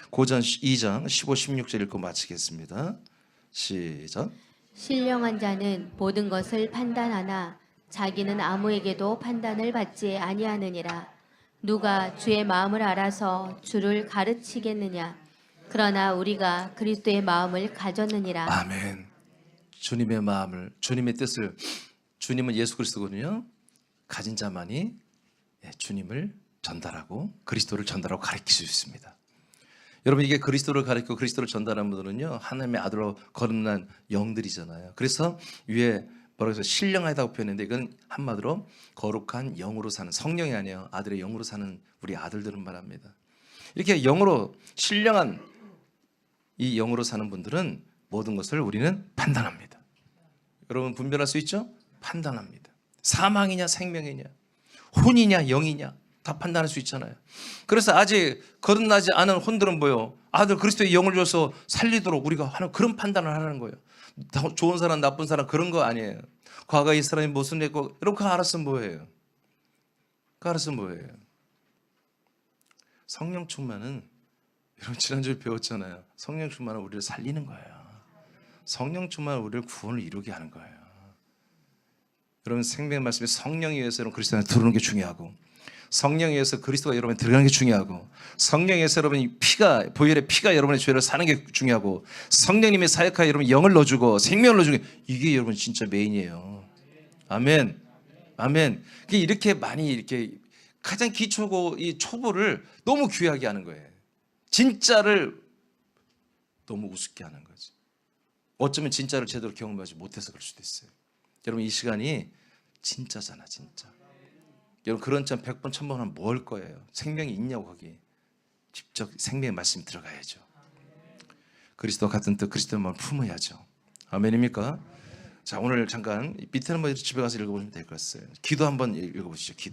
고전 2장 15, 16절 읽고 마치겠습니다. 시작. 신령한 자는 모든 것을 판단하나 자기는 아무에게도 판단을 받지 아니하느니라. 누가 주의 마음을 알아서 주를 가르치겠느냐. 그러나 우리가 그리스도의 마음을 가졌느니라. 아멘. 주님의 마음을, 주님의 뜻을, 주님은 예수 그리스도거든요. 가진 자만이 주님을 전달하고 그리스도를 전달하고 가르칠 수 있습니다. 여러분, 이게 그리스도를 가르치고 그리스도를 전달하는 분들은요, 하나님의 아들로 거듭난 영들이잖아요. 그래서 위에 뭐라고 해서 신령하다고 표현했는데, 이건 한마디로 거룩한 영으로 사는, 성령이 아니에요, 아들의 영으로 사는 우리 아들들은 말합니다. 이렇게 영으로, 신령한 이 영으로 사는 분들은 모든 것을 우리는 판단합니다. 여러분, 분별할 수 있죠? 판단합니다. 사망이냐 생명이냐, 혼이냐 영이냐 다 판단할 수 있잖아요. 그래서 아직 거듭나지 않은 혼들은 뭐예요? 아들 그리스도의 영을 줘서 살리도록 우리가 하는 그런 판단을 하는 거예요. 좋은 사람 나쁜 사람 그런 거 아니에요. 과거에 이 사람이 무슨 했고, 여러분 그거 알았으면 뭐예요? 그거 알았으면 뭐예요? 성령 충만은, 여러분 지난주에 배웠잖아요. 성령 충만은 우리를 살리는 거예요. 성령 충만은 우리를 구원을 이루게 하는 거예요. 여러분, 생명의 말씀이 성령에 의해서 여러분 그리스도 안에 들어오는 게 중요하고, 성령에 의해서 그리스도가 여러분에 들어가는 게 중요하고, 성령에 의해서 여러분이 피가, 보혈의 피가 여러분의 죄를 사는 게 중요하고, 성령님의 사역하에 여러분 영을 넣어주고 생명을 넣어주고, 이게 여러분 진짜 메인이에요. 아멘. 아멘. 이렇게 많이 이렇게 가장 기초고 이 초보를 너무 귀하게 하는 거예요. 진짜를 너무 우습게 하는 거지. 어쩌면 진짜를 제대로 경험하지 못해서 그럴 수도 있어요. 여러분, 이 시간이 진짜잖아, 진짜. 여러분, 그런 점 100번 1000번 하면 뭐 할 거예요? 생명이 있냐고. 거기 직접 생명의 말씀이 들어가야죠. 그리스도 같은 뜻, 그리스도의 마음을 품어야죠. 아멘입니까? 자, 오늘 잠깐 밑에는 뭐 집에 가서 읽어보시면 될 것 같아요. 기도 한번 읽어보시죠. 기도.